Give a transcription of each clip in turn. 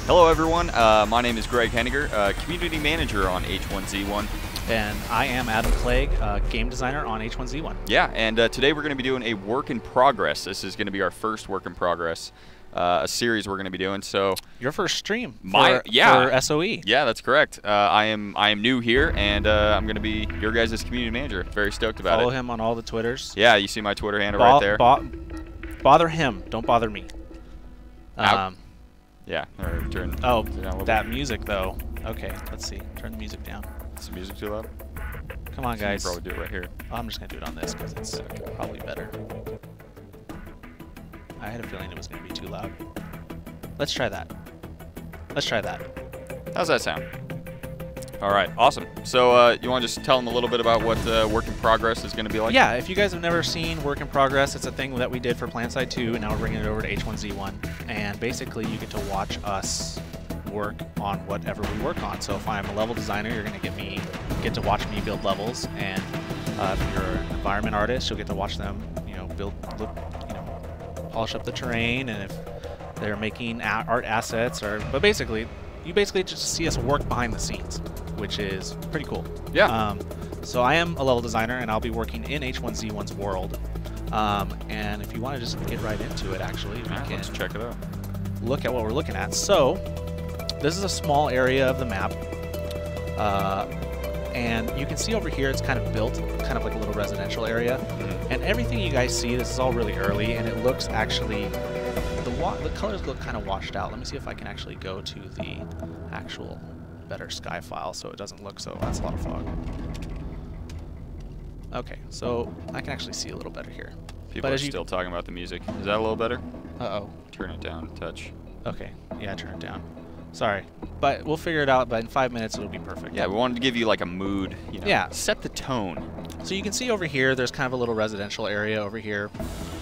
Hello everyone, my name is Greg Henniger, Community Manager on H1Z1. And I am Adam Clegg, Game Designer on H1Z1. Yeah, and today we're going to be doing a work in progress. This is going to be our first work in progress, a series we're going to be doing. So your first stream for SOE. Yeah, that's correct. I am new here, and I'm going to be your guys' community manager. Very stoked about it. Follow him on all the Twitters. Yeah, you see my Twitter handle right there. Bother him, don't bother me. Yeah, or turn. Oh, turn that music though. Okay, let's see. Turn the music down. Is the music too loud? Come on, guys. You can probably do it right here. Oh, I'm just gonna do it on this because it's probably better. I had a feeling it was gonna be too loud. Let's try that. Let's try that. How's that sound? All right, awesome. So you want to just tell them a little bit about what work in progress is going to be like? Yeah, if you guys have never seen work in progress, it's a thing that we did for PlanSide 2, and now we're bringing it over to H1Z1. And basically, you get to watch us work on whatever we work on. So if I'm a level designer, you're going to get to watch me build levels, and if you're an environment artist, you'll get to watch them, polish up the terrain, and if they're making art assets, but basically, you basically just see us work behind the scenes, which is pretty cool. Yeah. So I am a level designer, and I'll be working in H1Z1's world. And if you want to just get right into it, actually, we can let's check it out. Look at what we're looking at. So this is a small area of the map. And you can see over here, it's kind of built, kind of like a little residential area. Mm-hmm. And everything you guys see, this is all really early, and it looks actually, the colors look kind of washed out. Let me see if I can actually go to the actual better sky file so it doesn't look so, that's a lot of fog. Okay, so I can actually see a little better here. People are still talking about the music. Is that a little better? Uh-oh. Turn it down a touch. Okay, yeah, turn it down. Sorry, but we'll figure it out, but in 5 minutes it'll be perfect. Yeah, we wanted to give you like a mood, yeah. Set the tone. So you can see over here, there's kind of a little residential area over here.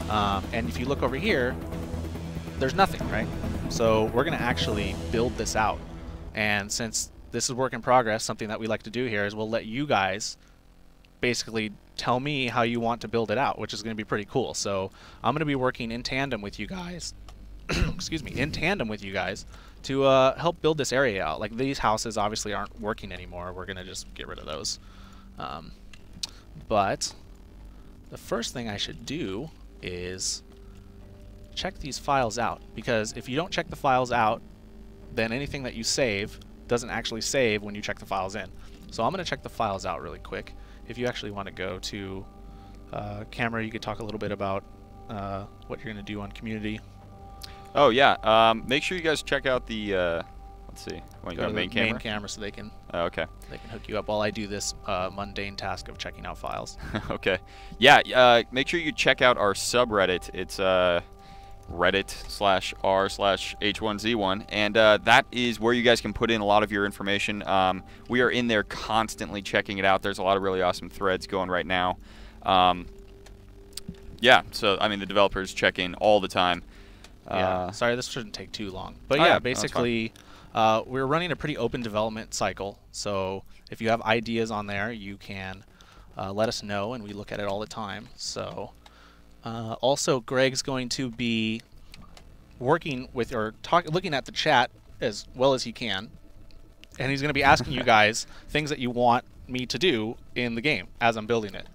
And if you look over here, there's nothing, right? So we're going to actually build this out. And since this is work in progress, something that we like to do here is we'll let you guys basically tell me how you want to build it out, which is going to be pretty cool. So I'm going to be working in tandem with you guys, excuse me, in tandem with you guys to help build this area out. Like, these houses obviously aren't working anymore. We're going to just get rid of those. But the first thing I should do is check these files out, because if you don't check the files out, then anything that you save doesn't actually save when you check the files in. So I'm going to check the files out really quick. If you actually want to go to camera, you could talk a little bit about what you're going to do on community. Oh yeah, make sure you guys check out the let's see, want to go to main camera? Main camera, so they can okay, they can hook you up while I do this mundane task of checking out files. Okay, yeah, make sure you check out our subreddit. It's reddit/r/H1Z1, and that is where you guys can put in a lot of your information. We are in there constantly checking it out. There's a lot of really awesome threads going right now. Yeah, so I mean, the developers check in all the time. Yeah, sorry, this shouldn't take too long. But yeah, basically, we're running a pretty open development cycle. So if you have ideas on there, you can let us know, and we look at it all the time. So also, Greg's going to be working with, or looking at the chat as well as he can, and he's going to be asking you guys things that you want me to do in the game as I'm building it.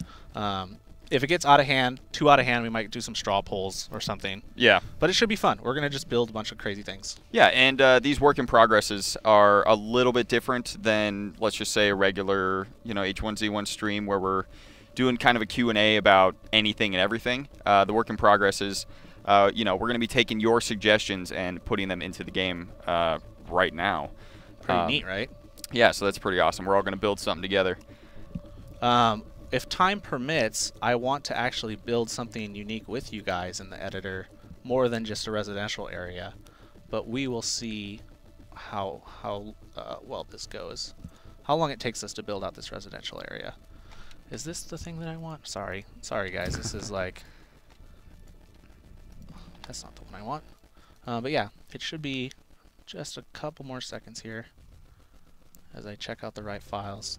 If it gets out of hand, too out of hand, we might do some straw polls or something. Yeah. But it should be fun. We're going to just build a bunch of crazy things. Yeah, and these work in progresses are a little bit different than, let's just say, a regular, H1Z1 stream where we're doing kind of a Q&A about anything and everything. The work in progresses, we're going to be taking your suggestions and putting them into the game right now. Pretty neat, right? Yeah, so that's pretty awesome. We're all going to build something together. If time permits, I want to actually build something unique with you guys in the editor, more than just a residential area. But we will see how well this goes. How long it takes us to build out this residential area. Is this the thing that I want? Sorry guys, this is like, that's not the one I want. But yeah, it should be just a couple more seconds here as I check out the right files.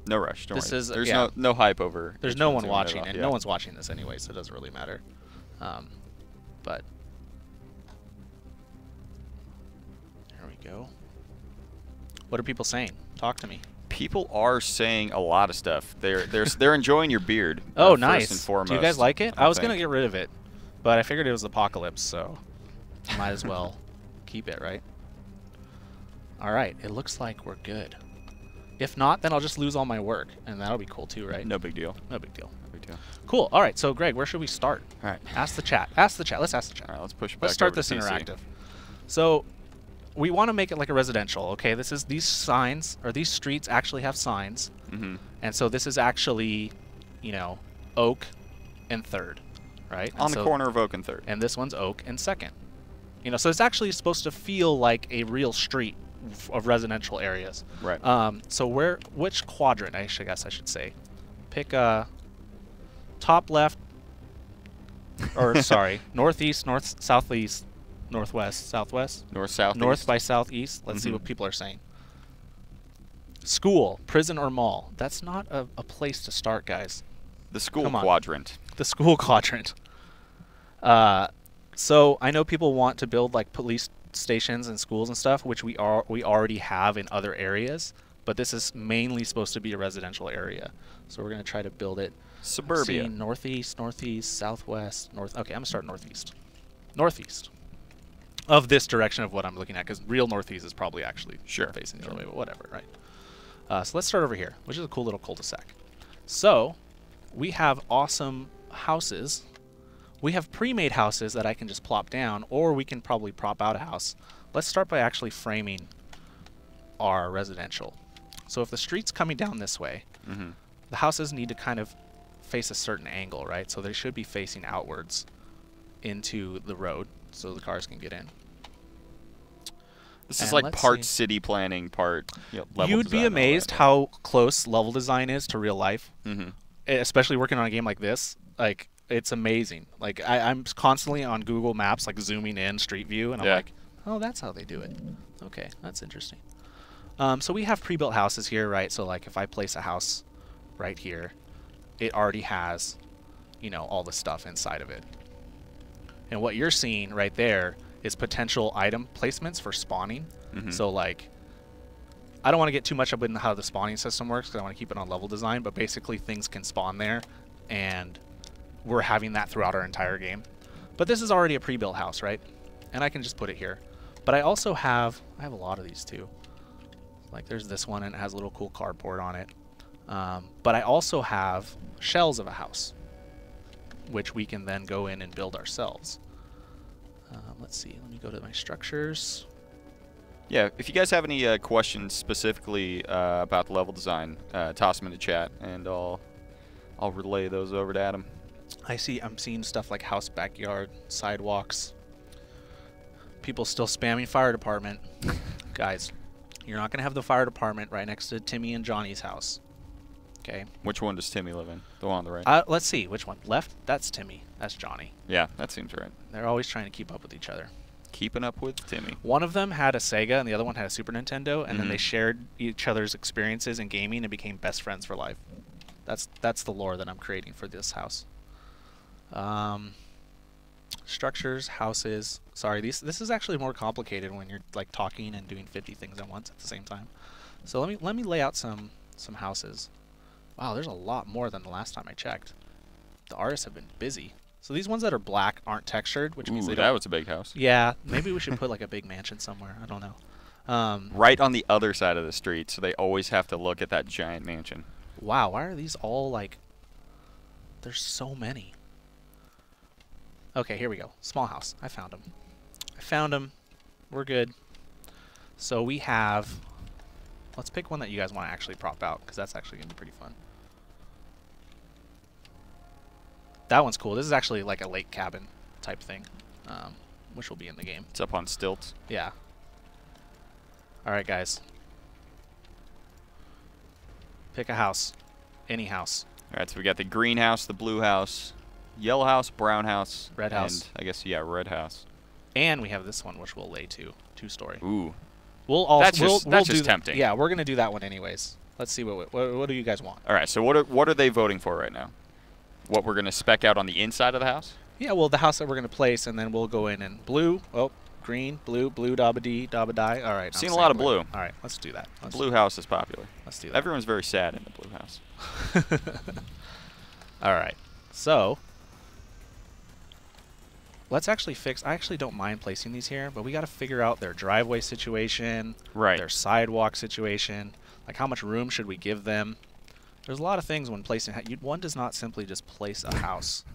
No rush. Don't worry. There's yeah. no hype over. There's no one watching, and no one's watching this anyway, so it doesn't really matter. But we go. What are people saying? Talk to me. People are saying a lot of stuff. They're enjoying your beard. Oh, nice. First and foremost. Do you guys like it? I was gonna get rid of it, but I figured it was Apocalypse, so might as well keep it, right? All right. It looks like we're good. If not, then I'll just lose all my work, and that'll be cool too, right? No big deal. No big deal. No big deal. Cool. All right. So, Greg, where should we start? All right. Ask the chat. Ask the chat. Let's ask the chat. All right. Let's push back. Let's start over this to TC. interactive. So, we want to make it like a residential. Okay. These signs or these streets actually have signs, and so this is actually, you know, Oak and 3rd, right? On the corner of Oak and 3rd. And this one's Oak and 2nd. You know, so it's actually supposed to feel like a real street of residential areas. Right. So which quadrant? I guess I should say. Pick top left, or sorry, northeast, north, southeast, northwest, southwest. North, south, North east. by southeast. Let's see what people are saying. School, prison, or mall. That's not a place to start, guys. The school quadrant. The school quadrant. So I know people want to build like police stations and schools and stuff, which we already have in other areas, but this is mainly supposed to be a residential area. So we're going to try to build it. Suburbia. See, northeast, southwest, north. Okay, I'm going to start northeast. Northeast. Of this direction of what I'm looking at, because real northeast is probably actually facing the other way, but whatever, right? So let's start over here, which is a cool little cul-de-sac. So we have awesome houses. We have pre-made houses that I can just plop down, or we can probably prop out a house. Let's start by actually framing our residential. So if the street's coming down this way, the houses need to kind of face a certain angle, right? So they should be facing outwards into the road so the cars can get in. This is like part city planning, part level You'd be amazed how close level design is to real life, especially working on a game like this. Like, it's amazing. Like, I'm constantly on Google Maps, like zooming in Street View, and I'm like, oh, that's how they do it. Okay, that's interesting. So we have pre-built houses here, right? So like if I place a house right here, it already has, you know, all the stuff inside of it. And what you're seeing right there is potential item placements for spawning. So like, I don't want to get too much up in how the spawning system works because I want to keep it on level design, but basically things can spawn there, and we're having that throughout our entire game. But this is already a pre-built house, right? And I can just put it here. But I also have, I have a lot of these too. Like there's this one and it has a little cool carport on it. But I also have shells of a house, which we can then go in and build ourselves. Let's see, let me go to my structures. Yeah, if you guys have any questions specifically about the level design, toss them in the chat, and I'll relay those over to Adam. I'm seeing stuff like house backyard, sidewalks. People still spamming fire department. Guys, you're not going to have the fire department right next to Timmy and Johnny's house. Okay. Which one does Timmy live in? The one on the right? Let's see. Which one? Left? That's Timmy. That's Johnny. Yeah, that seems right. They're always trying to keep up with each other. Keeping up with Timmy. One of them had a Sega and the other one had a Super Nintendo, and then they shared each other's experiences in gaming and became best friends for life. That's the lore that I'm creating for this house. Structures, houses. Sorry, this is actually more complicated when you're like talking and doing 50 things at once at the same time. So let me lay out some houses. Wow, there's a lot more than the last time I checked. The artists have been busy. So these ones that are black aren't textured, which means they don't. That was a big house. Yeah, maybe we should put like a big mansion somewhere. I don't know. Right on the other side of the street, so they always have to look at that giant mansion. Wow, why are these all like... There's so many. Okay, here we go. Small house. I found them. We're good. So we have... Let's pick one that you guys want to actually prop out, because that's actually going to be pretty fun. That one's cool. This is actually like a lake cabin type thing, which will be in the game. It's up on stilts. Yeah. All right, guys. Pick a house. Any house. All right, so we got the green house, the blue house, yellow house, brown house, red house. And I guess, yeah, red house. And we have this one, which we'll lay to. Two-story. Ooh. We'll also that's just tempting. Yeah, we're gonna do that one anyways. Let's see what do you guys want. All right, so what are they voting for right now? What we're gonna spec out on the inside of the house? Yeah, well, the house that we're gonna place, and then we'll go in and blue. Oh, green, blue, blue, dabba dee, dabba die. All right. Seen a lot of blue. All right, let's do that. Blue house is popular. Let's do that. Everyone's very sad in the blue house. All right. So let's actually fix. I actually don't mind placing these here, but we got to figure out their driveway situation, their sidewalk situation, like how much room should we give them. There's a lot of things when placing. One does not simply just place a house.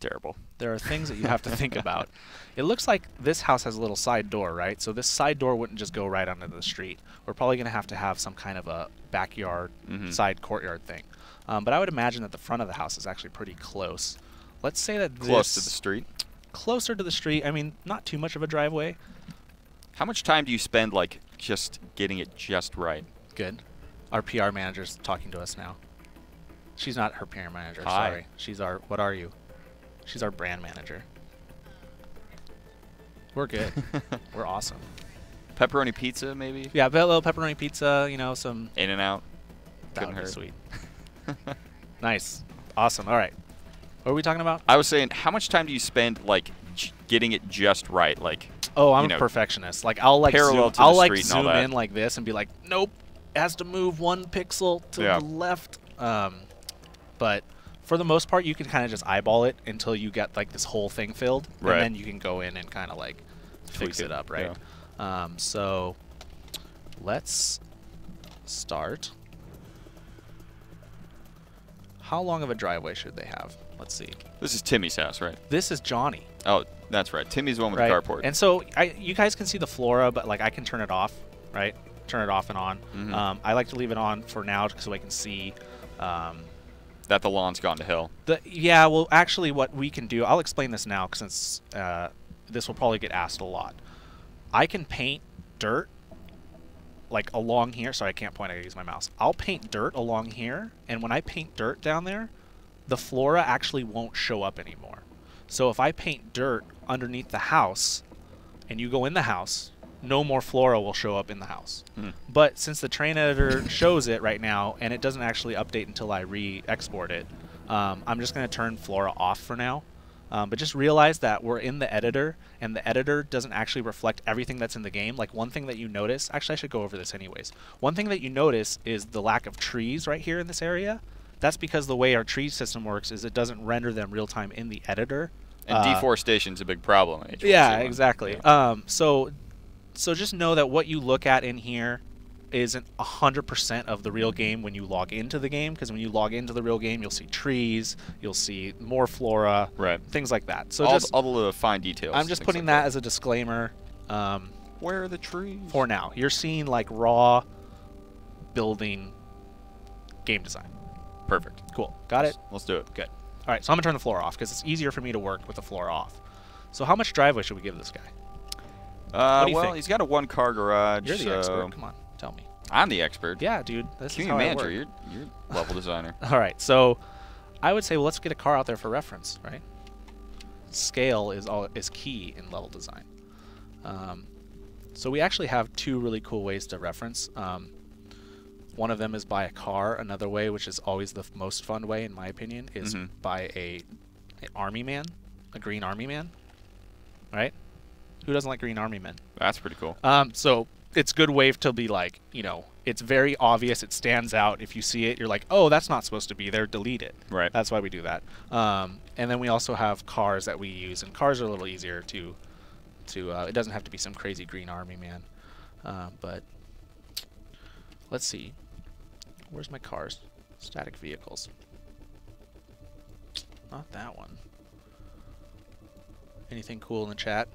Terrible. There are things that you have to think about. It looks like this house has a little side door, right? So this side door wouldn't just go right onto the street. We're probably going to have some kind of a backyard, side courtyard thing. But I would imagine that the front of the house is actually pretty close. Let's say that close to the street. Closer to the street. I mean, not too much of a driveway. How much time do you spend like just getting it just right? Good. Our PR manager's talking to us now. She's not her PR manager. Hi. Sorry. She's our. What are you? She's our brand manager. We're good. We're awesome. Pepperoni pizza, maybe? Yeah, a little pepperoni pizza. You know, some In-N-Out. That would be sweet. Nice. Awesome. All right. What are we talking about? I was saying, how much time do you spend like getting it just right? Like, oh, I'm a perfectionist. Like, I'll like zoom in like this and be like, nope, it has to move 1 pixel to the left. But for the most part, you can kind of just eyeball it until you get like this whole thing filled, and then you can go in and kind of like fix it up, right? Yeah. So let's start. How long of a driveway should they have? Let's see. This is Timmy's house, right? This is Johnny. Oh, that's right. Timmy's the one with the carport. And so you guys can see the flora, but like I can turn it off, right? Turn it off and on. I like to leave it on for now so I can see. That the lawn's gone to hell. Yeah, well, actually, what we can do, I'll explain this now since this will probably get asked a lot. I can paint dirt like along here. Sorry, I can't point. I gotta use my mouse. I'll paint dirt along here, and when I paint dirt down there, the flora actually won't show up anymore. So if I paint dirt underneath the house, and you go in the house, no more flora will show up in the house. But since the train editor shows it right now, and it doesn't actually update until I re-export it, I'm just going to turn flora off for now. But just realize that we're in the editor, and the editor doesn't actually reflect everything that's in the game. Like one thing that you notice, actually I should go over this anyways. One thing that you notice is the lack of trees right here in this area. That's because the way our tree system works is it doesn't render them real time in the editor. And deforestation's a big problem in H1Z1. Yeah, exactly. Yeah. So just know that what you look at in here isn't 100% of the real game when you log into the game, because when you log into the real game, you'll see trees, you'll see more flora, things like that. So all the fine details. I'm just putting that as a disclaimer. Where are the trees? For now, you're seeing like raw building game design. Perfect. Cool. Got it? Let's do it. Good. All right, so I'm going to turn the floor off because it's easier for me to work with the floor off. So how much driveway should we give this guy? Well, think? He's got a 1-car garage. You're the expert. Come on, tell me. I'm the expert. Yeah, dude. This is how manager. I work. You're level designer. All right, so I would say, well, let's get a car out there for reference, right? Scale is key in level design. So we actually have 2 really cool ways to reference. One of them is by a car. Another way, which is always the most fun way, in my opinion, is by an army man, a green army man, right? Who doesn't like green army men? That's pretty cool. So it's a good way to be like, you know, it's very obvious. It stands out. If you see it, you're like, oh, that's not supposed to be there. Delete it. Right. That's why we do that. And then we also have cars that we use, and cars are a little easier to it doesn't have to be some crazy green army man. But let's see. Where's my cars? Static vehicles. Not that one. Anything cool in the chat?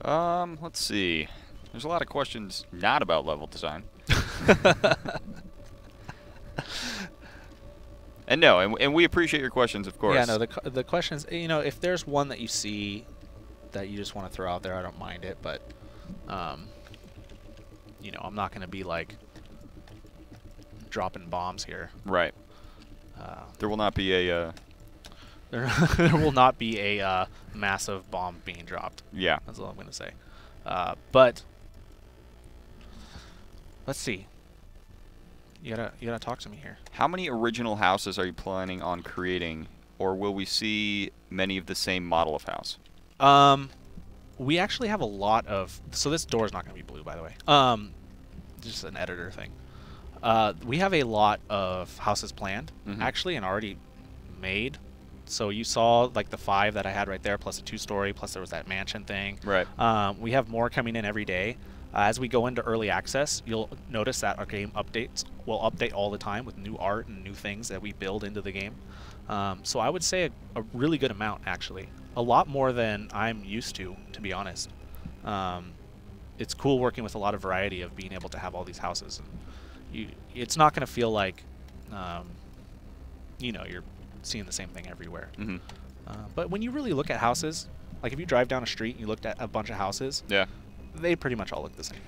Let's see. There's a lot of questions not about level design. And no, and we appreciate your questions, of course. Yeah, no, the questions, you know, if there's one that you see that you just want to throw out there, I don't mind it, but, you know, I'm not going to be, like, dropping bombs here. Right. There will not be a... There will not be a massive bomb being dropped. Yeah. That's all I'm going to say. But let's see. You gotta talk to me here. How many original houses are you planning on creating, or will we see many of the same model of house? we actually have a lot of. So this door is not going to be blue, by the way. Just an editor thing. We have a lot of houses planned, actually, and already made. So you saw like the 5 that I had right there, plus a 2-story, plus there was that mansion thing. Right. We have more coming in every day. As we go into early access, you'll notice that our game updates will update all the time with new art and new things that we build into the game. So I would say a really good amount, actually. A lot more than I'm used to be honest. It's cool working with a lot of variety of being able to have all these houses. And it's not going to feel like, you know, you're seeing the same thing everywhere. But when you really look at houses, like if you drive down a street and you looked at a bunch of houses, they pretty much all look the same.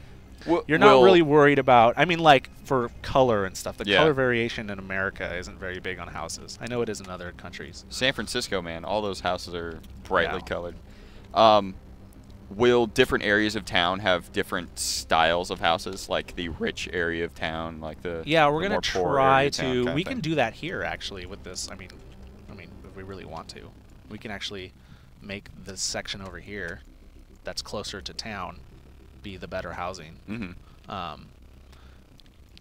You're not really worried about, I mean, like for color and stuff. The color variation in America isn't very big on houses. I know it is in other countries. San Francisco, man, all those houses are brightly colored. Will different areas of town have different styles of houses, like the rich area of town, like the we're gonna try to. We can do that here actually with this. I mean, if we really want to, we can actually make this section over here that's closer to town be the better housing.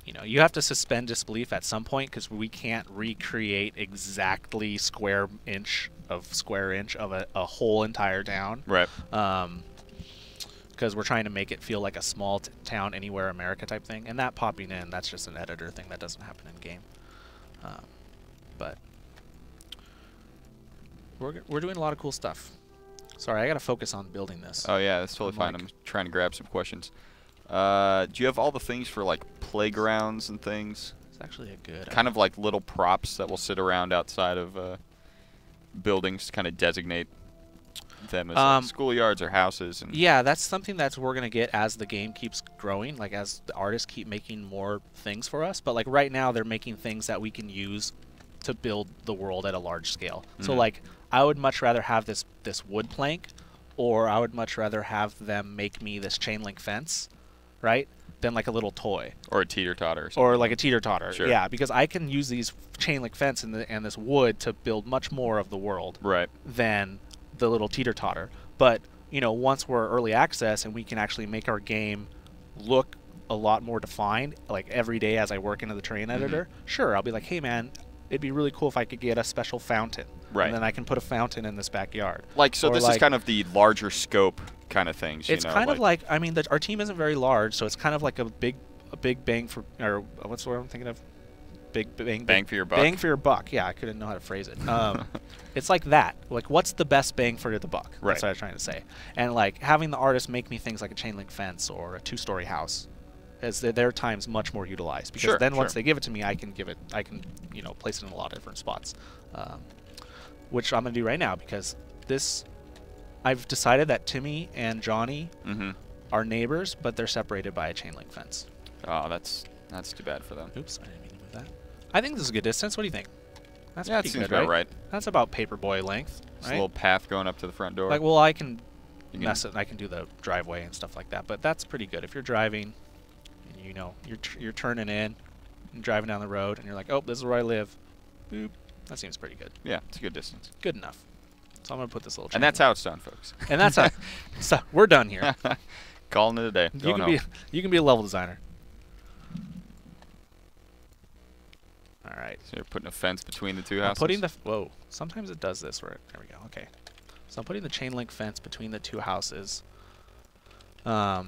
You know, you have to suspend disbelief at some point because we can't recreate exactly square inch of a whole entire town. Right. Because we're trying to make it feel like a small town anywhere America type thing, and that popping in, that's just an editor thing that doesn't happen in game. But we're doing a lot of cool stuff. Sorry, I gotta focus on building this. Oh yeah, that's totally fine. I'm trying to grab some questions. Do you have all the things for like playgrounds and things? It's actually a good kind of like little props that will sit around outside of buildings to kind of designate them as like schoolyards or houses. And yeah, that's something that we're gonna get as the game keeps growing, like as the artists keep making more things for us. But like right now, they're making things that we can use to build the world at a large scale. So like, I would much rather have this wood plank, or I would much rather have them make me this chain link fence, right? Than like a little toy. Or a teeter-totter. Or something. Or like a teeter-totter. Sure. Yeah, because I can use these chain link fence and this wood to build much more of the world than the little teeter-totter. But, you know, once we're early access and we can actually make our game look a lot more defined, like every day as I work into the terrain editor, sure, I'll be like, hey man, it'd be really cool if I could get a special fountain. Right. And then I can put a fountain in this backyard. Like, so this is kind of the larger scope kind of things, It's kind of like, I mean, our team isn't very large, so it's kind of like a big bang for, or what's the word I'm thinking of? Bang for your buck. Bang for your buck. Yeah, I couldn't know how to phrase it. It's like that. Like, what's the best bang for the buck? Right. That's what I was trying to say. And like having the artist make me things like a chain link fence or a 2-story house, as their time's much more utilized. Because then once they give it to me, I can you know, place it in a lot of different spots, which I'm gonna do right now because this. I've decided that Timmy and Johnny are neighbors, but they're separated by a chain link fence. Oh, that's too bad for them. Oops, I didn't mean to move that. I think this is a good distance. What do you think? That's pretty good, seems about right? That's about paperboy length. It's a little path going up to the front door. Like, well, I can mess it. I can do the driveway and stuff like that, but that's pretty good. If you're driving, and you know you're turning in, and driving down the road, and you're like, oh, this is where I live. Boop. That seems pretty good. Yeah, it's a good distance. Good enough. So I'm gonna put this little. And that's how it's done, folks. And that's how. So we're done here. Calling it a day. You can be a level designer. All right. So you're putting a fence between the two houses. I'm putting the whoa. Sometimes it does this. There we go. Okay. So I'm putting the chain link fence between the two houses. By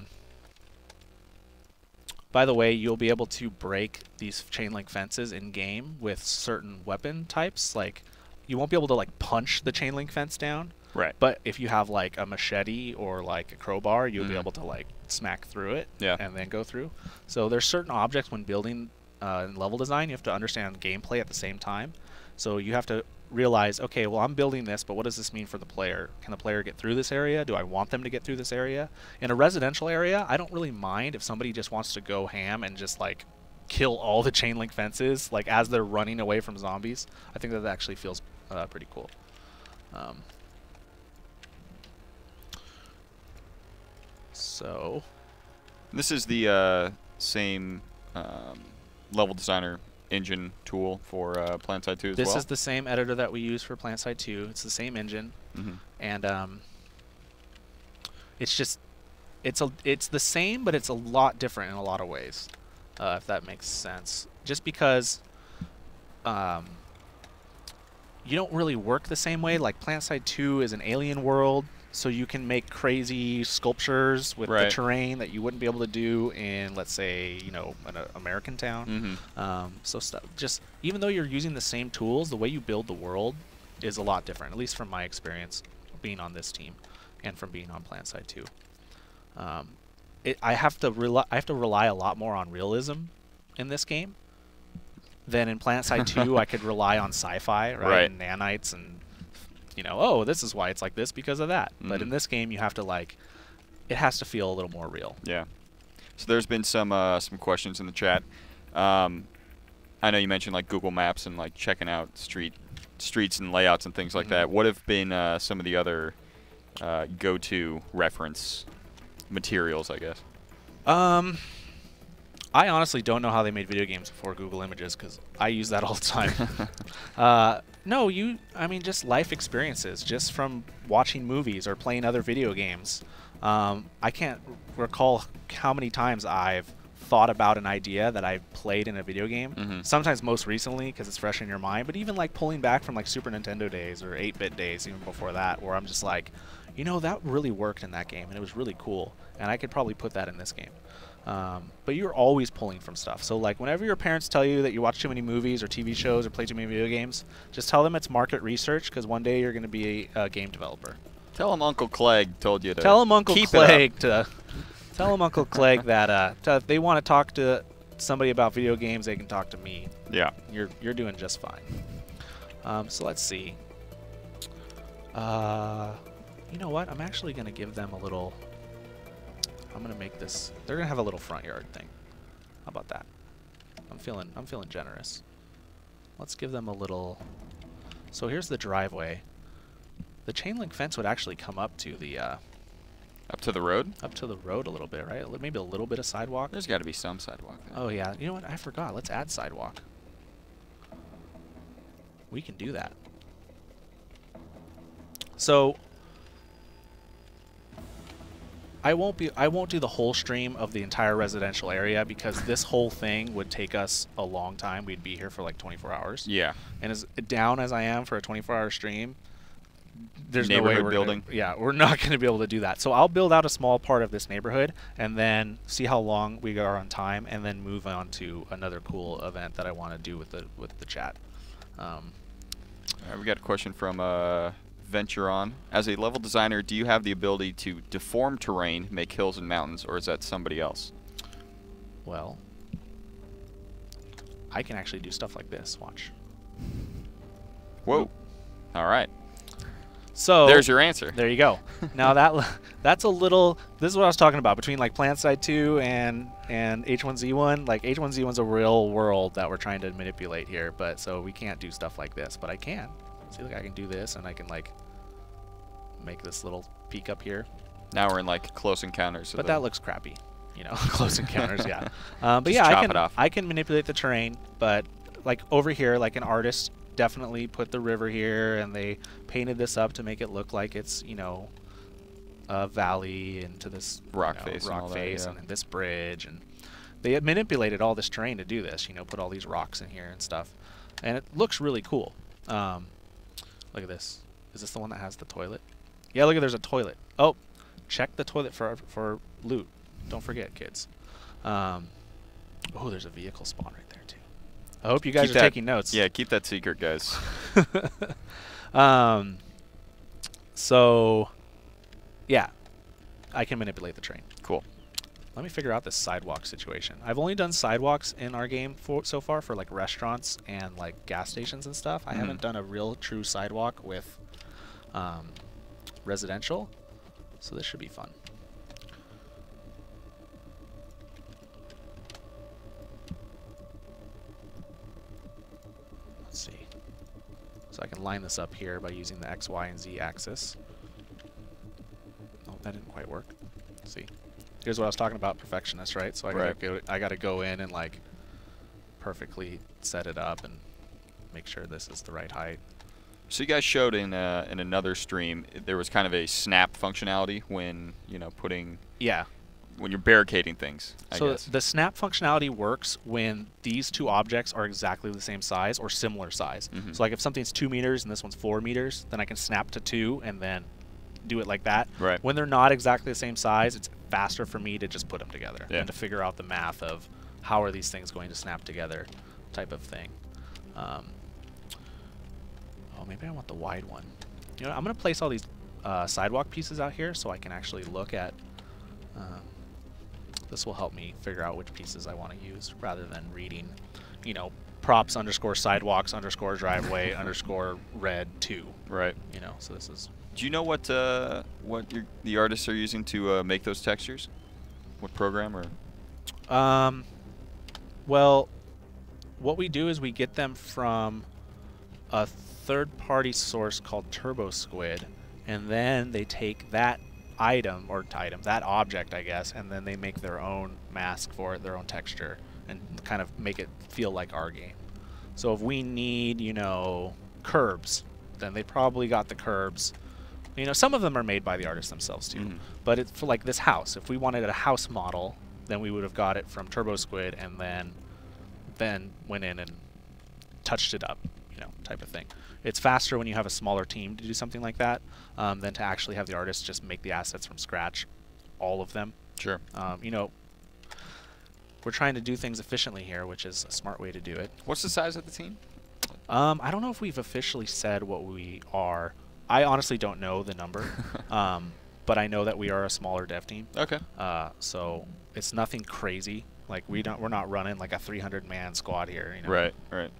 the way, you'll be able to break these chain link fences in game with certain weapon types. Like, you won't be able to like punch the chain link fence down. Right. But if you have like a machete or like a crowbar, you'll be able to like smack through it and then go through. So there's certain objects when building in level design, you have to understand gameplay at the same time. So you have to realize, okay, well, I'm building this, but what does this mean for the player? Can the player get through this area? Do I want them to get through this area? In a residential area, I don't really mind if somebody just wants to go ham and just like kill all the chain link fences like as they're running away from zombies. I think that actually feels pretty cool. So this is the same level designer engine tool for PlanetSide 2 as well? This is the same editor that we use for PlanetSide 2. It's the same engine. And it's just it's the same, but it's a lot different in a lot of ways, if that makes sense. Just because you don't really work the same way. Like PlanetSide 2 is an alien world, so you can make crazy sculptures with the terrain that you wouldn't be able to do in, let's say, you know, an American town. So stuff, just even though you're using the same tools, the way you build the world is a lot different, at least from my experience being on this team and from being on PlanetSide 2. I have to rely a lot more on realism in this game than in PlanetSide 2. I could rely on sci-fi, right? And nanites, and you know, oh, this is why it's like this because of that. But in this game, you have to like, it has to feel a little more real. Yeah. So there's been some questions in the chat. I know you mentioned like Google Maps and like checking out streets and layouts and things like that. What have been some of the other go-to reference materials, I guess? I honestly don't know how they made video games before Google Images, because I use that all the time. No, I mean, just life experiences, just from watching movies or playing other video games. I can't recall how many times I've thought about an idea that I played in a video game. Sometimes most recently because it's fresh in your mind, but even like pulling back from like Super Nintendo days or 8-bit days, even before that, where I'm just like, you know, that really worked in that game and it was really cool, and I could probably put that in this game. But you're always pulling from stuff. So like whenever your parents tell you that you watch too many movies or TV shows or play too many video games, just tell them it's market research, because one day you're going to be a game developer. Tell them Uncle Clegg told you to tell them Uncle Clegg to tell them Uncle Clegg that if they want to talk to somebody about video games, they can talk to me. Yeah. You're doing just fine. So let's see. You know what? I'm actually going to give them a little... I'm going to make this... They're going to have a little front yard thing. How about that? I'm feeling generous. Let's give them a little... So here's the driveway. The chain link fence would actually come up to the... Up to the road? Up to the road a little bit, right? Maybe a little bit of sidewalk. There's got to be some sidewalk there. Oh, yeah. You know what? I forgot. Let's add sidewalk. We can do that. So... I won't do the whole stream of the entire residential area, because this whole thing would take us a long time. We'd be here for like 24 hours. Yeah. And as down as I am for a 24-hour stream, there's no way we're not going to be able to do that. So I'll build out a small part of this neighborhood and then see how long we are on time, and then move on to another cool event that I want to do with the chat. All right, we got a question from Venture On. As a level designer, do you have the ability to deform terrain, make hills and mountains, or is that somebody else? Well, I can actually do stuff like this. Watch. Whoa. All right. So there's your answer. There you go. Now that's a little... This is what I was talking about between like PlanetSide 2 and H1Z1. Like H1Z1's a real world that we're trying to manipulate here, but so we can't do stuff like this, but I can. See, like I can do this, and I can like make this little peak up here. Now we're in like close encounters. But that looks crappy, you know. Close encounters, yeah. But yeah, I can manipulate the terrain. But like over here, like an artist definitely put the river here, and they painted this up to make it look like it's, you know, a valley into this rock face, and this bridge, and they manipulated all this terrain to do this. You know, put all these rocks in here and stuff, and it looks really cool. Look at this. Is this the one that has the toilet? Yeah, look at, there's a toilet. Oh, check the toilet for loot. Don't forget, kids. Oh, there's a vehicle spawn right there too. I hope you guys are taking notes. Yeah, keep that secret, guys. So, yeah, I can manipulate the train. Cool. Let me figure out this sidewalk situation. I've only done sidewalks in our game so far for like restaurants and like gas stations and stuff. I haven't done a real true sidewalk with residential, so this should be fun. Let's see. So I can line this up here by using the X, Y, and Z axis. Oh, that didn't quite work. Let's see. Here's what I was talking about, perfectionist, right? So I gotta go in and like perfectly set it up and make sure this is the right height. So you guys showed in another stream there was kind of a snap functionality when putting when you're barricading things. I guess. The snap functionality works when these two objects are exactly the same size or similar size. So like if something's 2 meters and this one's 4 meters, then I can snap to 2 and then do it like that. Right. When they're not exactly the same size, it's faster for me to just put them together and to figure out the math of how are these things going to snap together, type of thing. Oh, maybe I want the wide one. You know, I'm going to place all these sidewalk pieces out here so I can actually look at. This will help me figure out which pieces I want to use rather than reading, you know, props underscore sidewalks underscore driveway underscore red 2. Right. You know, so this is. Do you know what the artists are using to make those textures? What program or? Well, what we do is we get them from a third-party source called TurboSquid, and then they take that that object, I guess, and then they make their own mask for it, their own texture, and kind of make it feel like our game. So if we need, you know, curbs, then they probably got the curbs. You know, some of them are made by the artists themselves too. But it's for like this house. If we wanted a house model, then we would have got it from TurboSquid and then went in and touched it up, you know, type of thing. It's faster when you have a smaller team to do something like that than to actually have the artist just make the assets from scratch, all of them. Sure. You know, we're trying to do things efficiently here, which is a smart way to do it. What's the size of the team? I don't know if we've officially said what we are. I honestly don't know the number, but I know that we are a smaller dev team. Okay. So it's nothing crazy. Like we're not running like a 300-man squad here. You know? Right. Right.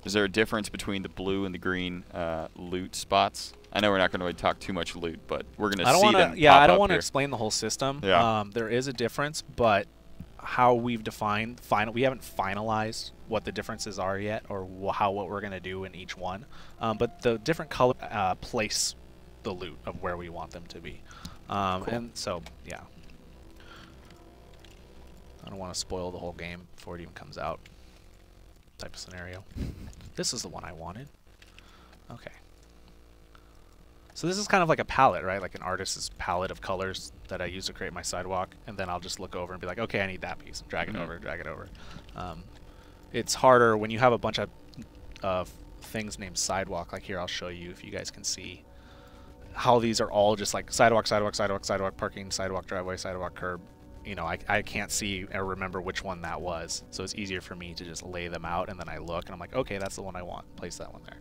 Is there a difference between the blue and the green loot spots? I know we're not going to talk too much loot, but we're going to see them. Yeah, I don't want to explain the whole system. Yeah. There is a difference, but how we've defined we haven't finalized what the differences are yet, or what we're going to do in each one. But the different color place the loot of where we want them to be. Cool. And so, yeah. I don't want to spoil the whole game before it even comes out. Type of scenario. This is the one I wanted. Okay. So this is kind of like a palette, right? Like an artist's palette of colors that I use to create my sidewalk, and then I'll just look over and be like, okay, I need that piece. Drag it over, drag it over. It's harder when you have a bunch of things named sidewalk. Like here, I'll show you if you guys can see how these are all just like sidewalk, sidewalk, sidewalk, sidewalk, parking, sidewalk, driveway, sidewalk, curb. You know, I can't see or remember which one that was, so it's easier for me to just lay them out, and then I look, and I'm like, okay, that's the one I want. Place that one there.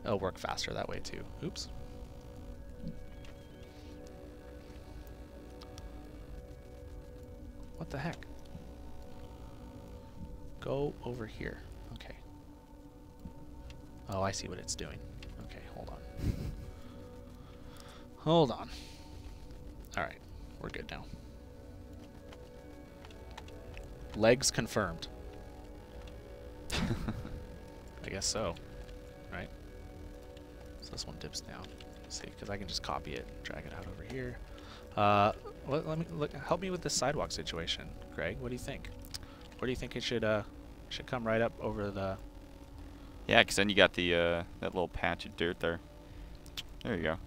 It'll work faster that way, too. Oops. What the heck? Go over here. Okay. Oh, I see what it's doing. Okay, hold on. Hold on. All right, we're good now. Legs confirmed. I guess so, right? So this one dips down. Let's see, because I can just copy it, drag it out over here. Let me help me with this sidewalk situation, Greg. What do you think? Where do you think it should come right up over the? Yeah, because then you got the that little patch of dirt there. There you go.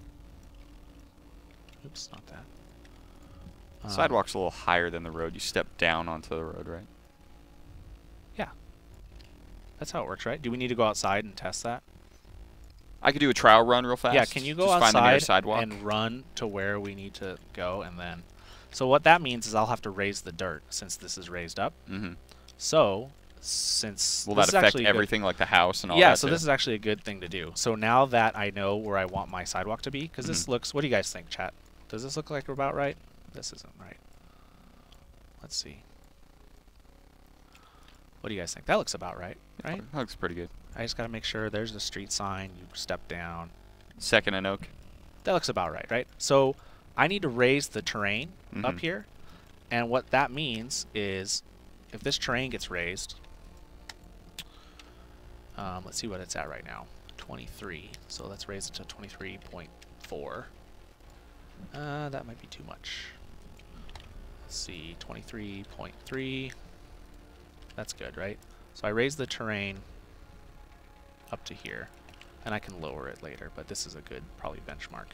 Oops, not that. Sidewalk's a little higher than the road. You step down onto the road, right? Yeah. That's how it works, right? Do we need to go outside and test that? I could do a trial run real fast. Yeah, can you go Just find the nearest outside sidewalk and run to where we need to go, and then... So what that means is I'll have to raise the dirt since this is raised up. So, since... Will that affect everything, like the house and all that? Yeah, so this is actually a good thing to do. So now that I know where I want my sidewalk to be, because this looks... What do you guys think, chat? Does this look like about right? This isn't right. Let's see. What do you guys think? That looks about right, right? That looks pretty good. I just got to make sure there's the street sign. You step down. Second and Oak. That looks about right, right? So I need to raise the terrain up here. And what that means is if this terrain gets raised, let's see what it's at right now. 23. So let's raise it to 23.4. That might be too much. Let's see, 23.3. That's good, right? So I raise the terrain up to here. And I can lower it later, but this is a good, probably, benchmark.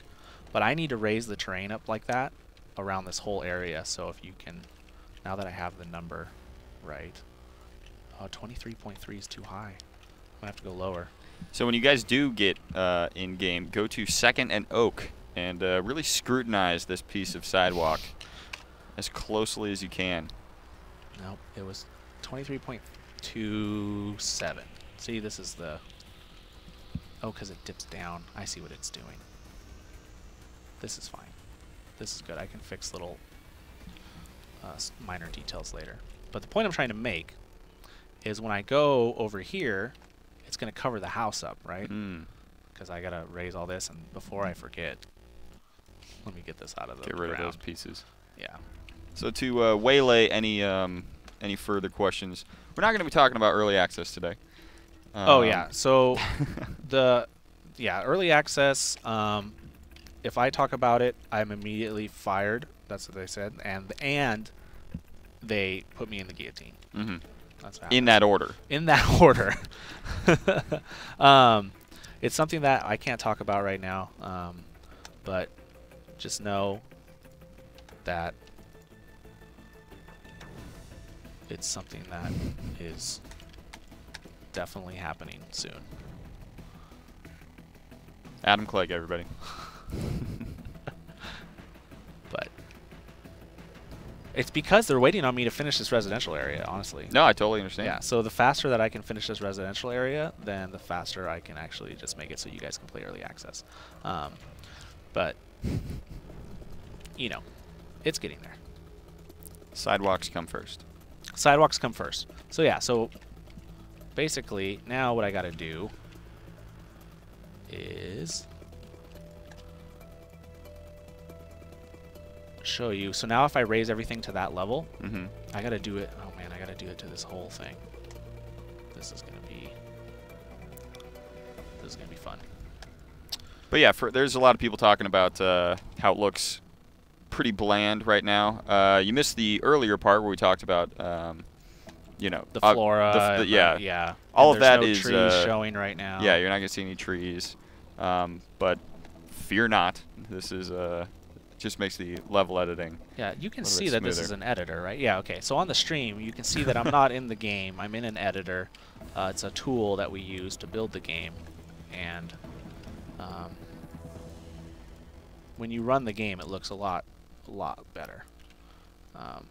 But I need to raise the terrain up like that around this whole area. So if you can, now that I have the number right, 23.3 is too high. I'm gonna have to go lower. So when you guys do get in game, go to 2nd and Oak and really scrutinize this piece of sidewalk as closely as you can. Nope, it was 23.27. See, this is the... Oh, because it dips down. I see what it's doing. This is fine. This is good. I can fix little minor details later. But the point I'm trying to make is when I go over here, it's going to cover the house up, right? Because I got to raise all this, and before I forget, let me get this out of the ground. Get rid of those pieces. Yeah. So to waylay any further questions, we're not going to be talking about early access today. Oh yeah, so early access. If I talk about it, I'm immediately fired. That's what they said, and they put me in the guillotine. That's in that order. In that order. It's something that I can't talk about right now, but just know that it's something that is definitely happening soon. Adam Clegg, everybody. But it's because they're waiting on me to finish this residential area, honestly. No, I totally understand. Yeah, so the faster that I can finish this residential area, then the faster I can actually just make it so you guys can play early access. But, you know, it's getting there. Sidewalks come first. Sidewalks come first. So yeah, so basically now what I got to do is show you. So now if I raise everything to that level, I got to do it. Oh man, I got to do it to this whole thing. This is gonna be fun. But yeah, there's a lot of people talking about how it looks pretty bland right now. You missed the earlier part where we talked about, you know, the flora. Yeah. All of that is trees showing right now. Yeah, you're not gonna see any trees. But fear not. This is just makes the level editing. Yeah, you can see that this is an editor, right? Yeah. Okay. So on the stream, you can see that I'm not in the game. I'm in an editor. It's a tool that we use to build the game, and when you run the game, it looks a lot better.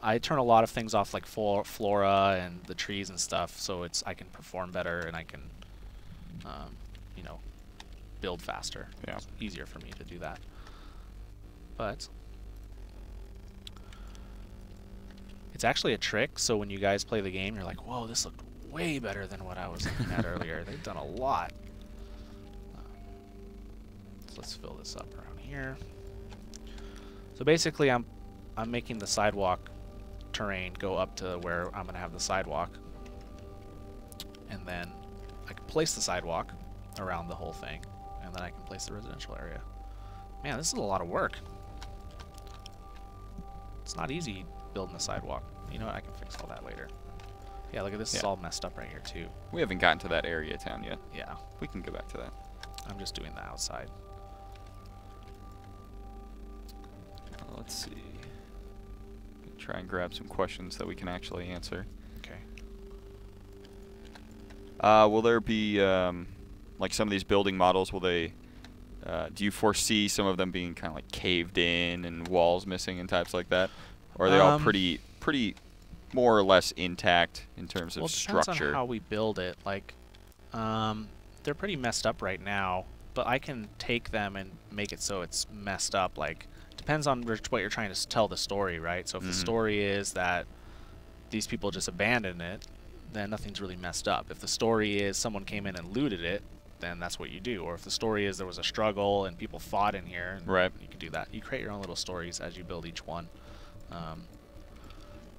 I turn a lot of things off, like flora and the trees and stuff, so I can perform better and I can, you know, build faster. Yeah. It's easier for me to do that. But it's actually a trick, so when you guys play the game, you're like, whoa, this looked way better than what I was looking at earlier. They've done a lot. So let's fill this up around here. So basically, I'm making the sidewalk terrain go up to where I'm going to have the sidewalk. And then I can place the sidewalk around the whole thing. And then I can place the residential area. Man, this is a lot of work. It's not easy building a sidewalk. You know what? I can fix all that later. Yeah, look at this. It's all messed up right here, too. We haven't gotten to that area of town yet. Yeah. We can go back to that. I'm just doing the outside. Let's see. Try and grab some questions that we can actually answer. Okay. Will there be, like some of these building models, will they, do you foresee some of them being kind of like caved in and walls missing and types like that? Or are they all pretty more or less intact in terms of structure? Depends on how we build it. Like, they're pretty messed up right now, but I can take them and make it so it's messed up. Like, depends on what you're trying to tell the story, right? So if the story is that these people just abandoned it, then nothing's really messed up. If the story is someone came in and looted it, then that's what you do. Or if the story is there was a struggle and people fought in here, right, you can do that. You create your own little stories as you build each one.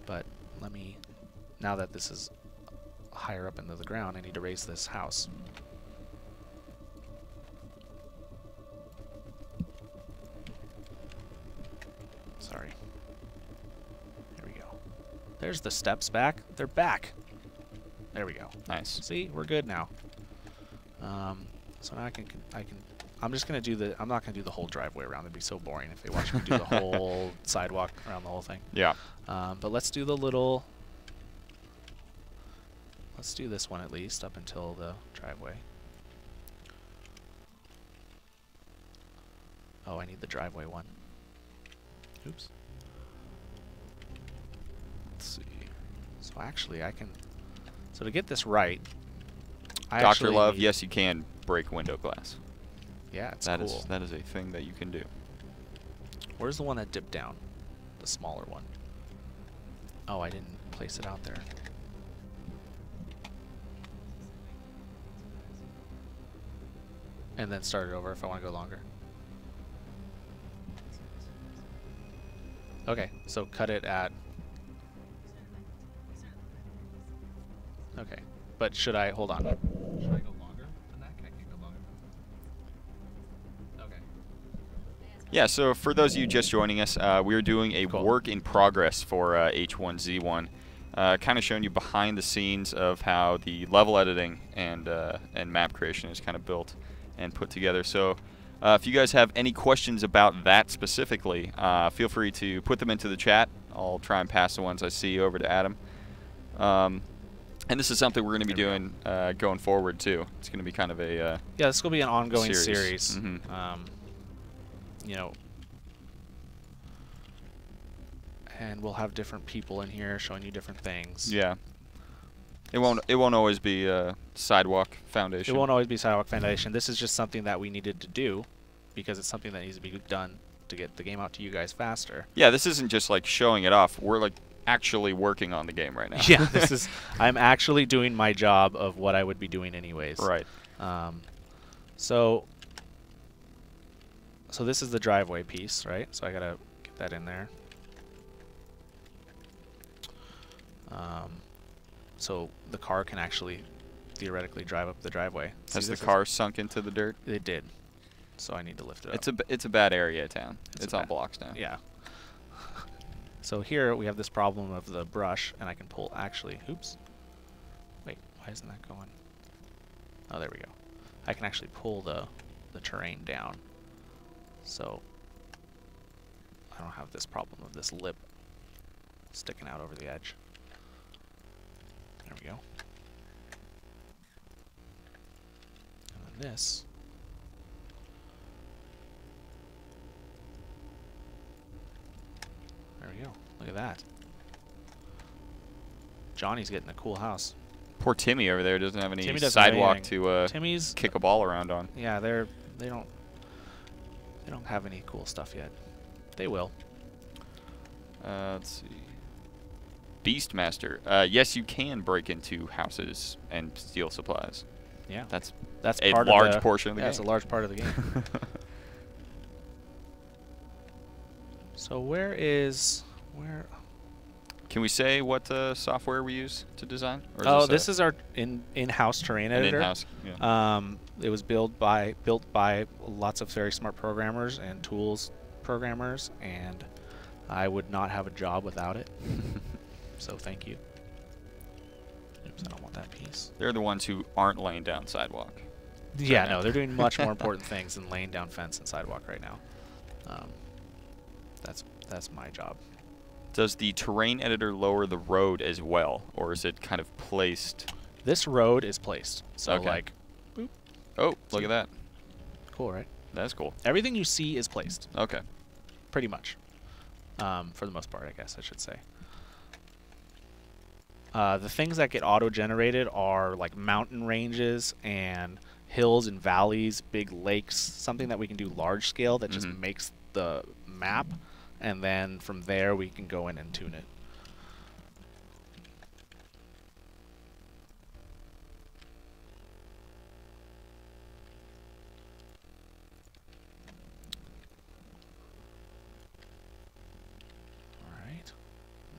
But let me, now that this is higher up into the ground, I need to raise this house. Sorry. There we go. There's the steps back. They're back. There we go. Nice. See, we're good now. So now I'm just gonna do I'm not gonna do the whole driveway around. It'd be so boring if they watch me do the whole sidewalk around the whole thing. Yeah. But let's do the little. Let's do this one at least up until the driveway. Oh, I need the driveway one. Oops. Let's see. So actually, I can. So to get this right, Dr. Love, yes, you can break window glass. Yeah, it's cool. That is a thing that you can do. Where's the one that dipped down? The smaller one. Oh, I didn't place it out there. And then start it over if I want to go longer. Okay, so cut it at... Okay, but should I... Hold on. Should I go longer than that? Can I go longer? Okay. Yeah, so for those of you just joining us, we're doing a work in progress for H1Z1. Kind of showing you behind the scenes of how the level editing and map creation is kind of built and put together. So if you guys have any questions about that specifically, feel free to put them into the chat. I'll try and pass the ones I see over to Adam. And this is something we're going to be doing going forward too. It's going to be kind of a yeah, this will be an ongoing series. Mm-hmm. You know, and we'll have different people in here showing you different things. Yeah. It won't always be sidewalk foundation. It won't always be sidewalk foundation. This is just something that we needed to do because it's something that needs to be done to get the game out to you guys faster. Yeah, this isn't just like showing it off. We're like actually working on the game right now. Yeah, this is I'm actually doing my job of what I would be doing anyways. Right. So this is the driveway piece, right? So I gotta get that in there. So the car can actually theoretically drive up the driveway. Has the car sunk into the dirt? It did. So I need to lift it up. It's a bad area of town. It's on blocks now. Yeah. So here we have this problem of the brush, and I can pull actually. Oops. Wait, why isn't that going? Oh, there we go. I can actually pull the terrain down. So I don't have this problem of this lip sticking out over the edge. There we go. And then this. There we go. Look at that. Johnny's getting a cool house. Poor Timmy over there doesn't have any sidewalk to kick a ball around on. Yeah, they don't have any cool stuff yet. They will. Let's see. Beastmaster. Yes, you can break into houses and steal supplies. Yeah, that's a large portion of the game. That's a large part of the game. So where? Can we say what software we use to design? Or this is our in-house terrain editor. In-house, yeah. It was built by lots of very smart programmers and tools programmers, and I would not have a job without it. So thank you. Oops, I don't want that piece. They're the ones who aren't laying down sidewalk. Yeah, no, they're doing much more important things than laying down fence and sidewalk right now. That's my job. Does the terrain editor lower the road as well, or is it kind of placed? This road is placed. So like, boop. Oh, look at that. Cool, right? That's cool. Everything you see is placed. Okay. Pretty much. For the most part, I guess I should say. The things that get auto-generated are like mountain ranges and hills and valleys, big lakes, something that we can do large scale that just makes the map, and then from there we can go in and tune it. Alright.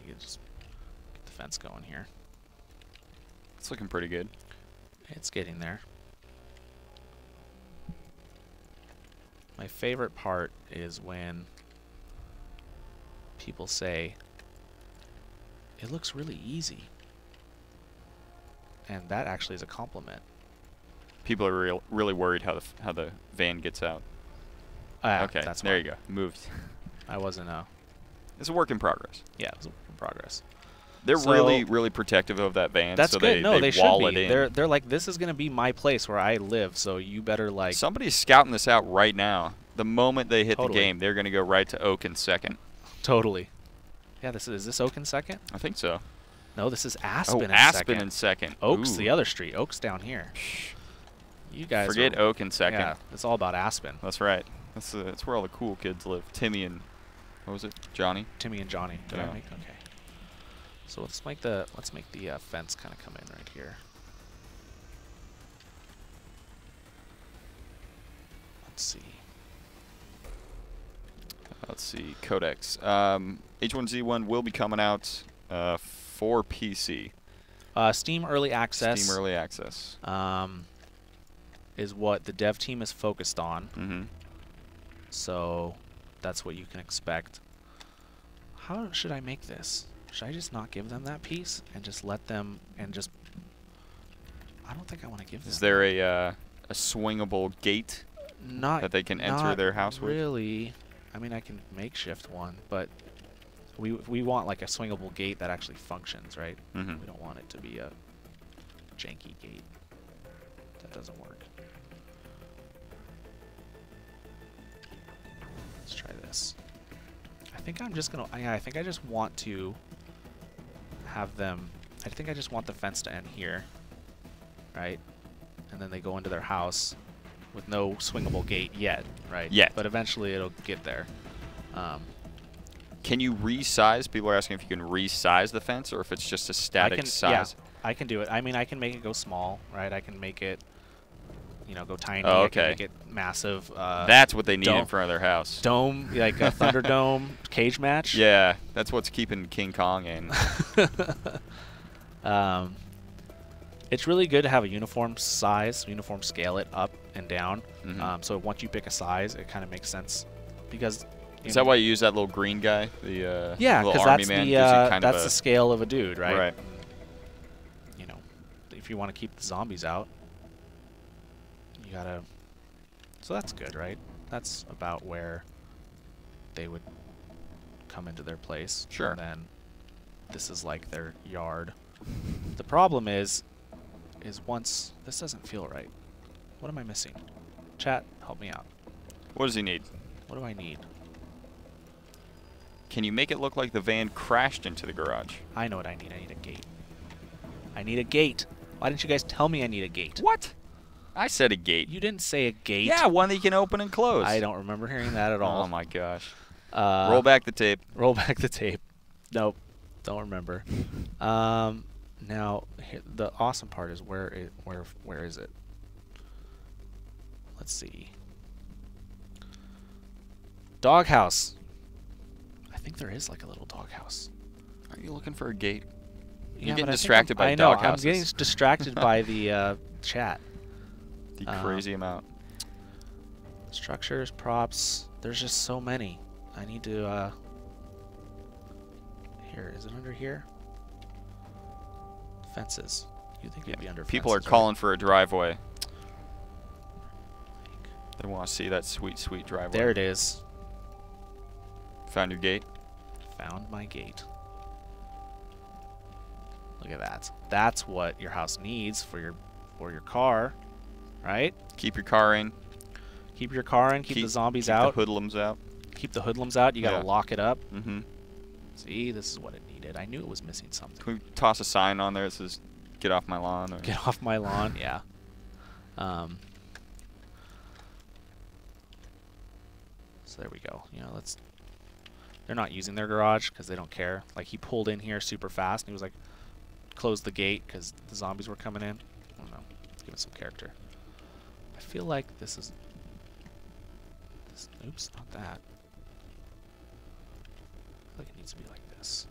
You can just get the fence going here. It's looking pretty good. It's getting there. My favorite part is when people say, it looks really easy. And that actually is a compliment. People are really worried how the van gets out. Okay, that's there fine. you go. Moved. I wasn't. It's a work in progress. Yeah, it was a work in progress. They're So, really protective of that van. That's so good. They should wall be. it in. They're like, this is gonna be my place where I live. So you better like. Somebody's scouting this out right now. The moment they hit the Totally. game, they're gonna go right to Oak in second. Totally. Yeah, is this Oak in second? I think so. No, this is Aspen in Aspen second. in second. Oak's Ooh. the other street. Oak's down here. You guys Forget are, Oak in second. Yeah, it's all about Aspen. That's right. That's where all the cool kids live. Timmy and what was it? Johnny. Timmy and Johnny. Did Yeah. I make? Okay. So let's make the fence kind of come in right here. Let's see. Let's see. Codex. H1Z1 will be coming out for PC. Steam Early Access. Steam Early Access. Is what the dev team is focused on. Mm-hmm. So that's what you can expect. How should I make this? Should I just not give them that piece and just let them and just? I don't think I want to give them. Is there a swingable gate that they can enter their house with? Really. I mean, I can makeshift one, but we want like a swingable gate that actually functions, right? Mm-hmm. We don't want it to be a janky gate. That doesn't work. Let's try this. I think I'm just gonna. I think I just want to have them. I think I just want the fence to end here, right? And then they go into their house with no swingable gate yet, right? Yet. But eventually it'll get there. Can you resize? People are asking if you can resize the fence or if it's just a static size. Yeah, I can do it. I mean, I can make it go small, right? I can make it, go tiny. Oh, I can okay. make it massive. That's what they need dome. in front of their house. Dome, like a Thunderdome cage match. Yeah, that's what's keeping King Kong in. It's really good to have a uniform size, uniform scale it up and down. Mm-hmm. So once you pick a size, it kind of makes sense because. Is that why you use that little green guy? The yeah, little because army that's man? the that's the scale of a dude, right? Right. And, if you want to keep the zombies out, you gotta. So that's good, right? That's about where they would come into their place. Sure. And then this is like their yard. The problem is once this doesn't feel right. What am I missing? Chat, help me out. What does he need? What do I need? Can you make it look like the van crashed into the garage? I know what I need. I need a gate. I need a gate. Why didn't you guys tell me I need a gate? What? I said a gate. You didn't say a gate. Yeah, one that you can open and close. I don't remember hearing that at all. Oh my gosh. Roll back the tape. Roll back the tape. Nope. Don't remember. Now the awesome part is where is it? Let's see. Doghouse. I think there is like a little doghouse. Are you looking for a gate? Yeah, You're getting but distracted by I know. doghouses. I'm getting distracted by the chat. The crazy amount. Structures, props. There's just so many. I need to. Here, is it under here? Fences. You think it'd be under People fences, are calling for a driveway. They want to see that sweet, sweet driveway. There it is. Found your gate? Found my gate. Look at that. That's what your house needs for your car, right? Keep your car in. Keep your car in. Keep the zombies out. Keep the hoodlums out. Keep the hoodlums out. You gotta lock it up. Mm-hmm. See, this is what it needed. I knew it was missing something. Can we toss a sign on there that says "Get off my lawn"? Or Get off my lawn. Yeah. So there we go. Let's. They're not using their garage because they don't care. Like he pulled in here super fast and he was like, close the gate because the zombies were coming in. I don't know. Let's give it some character. I feel like this is. Oops, not that. I feel like it needs to be like this.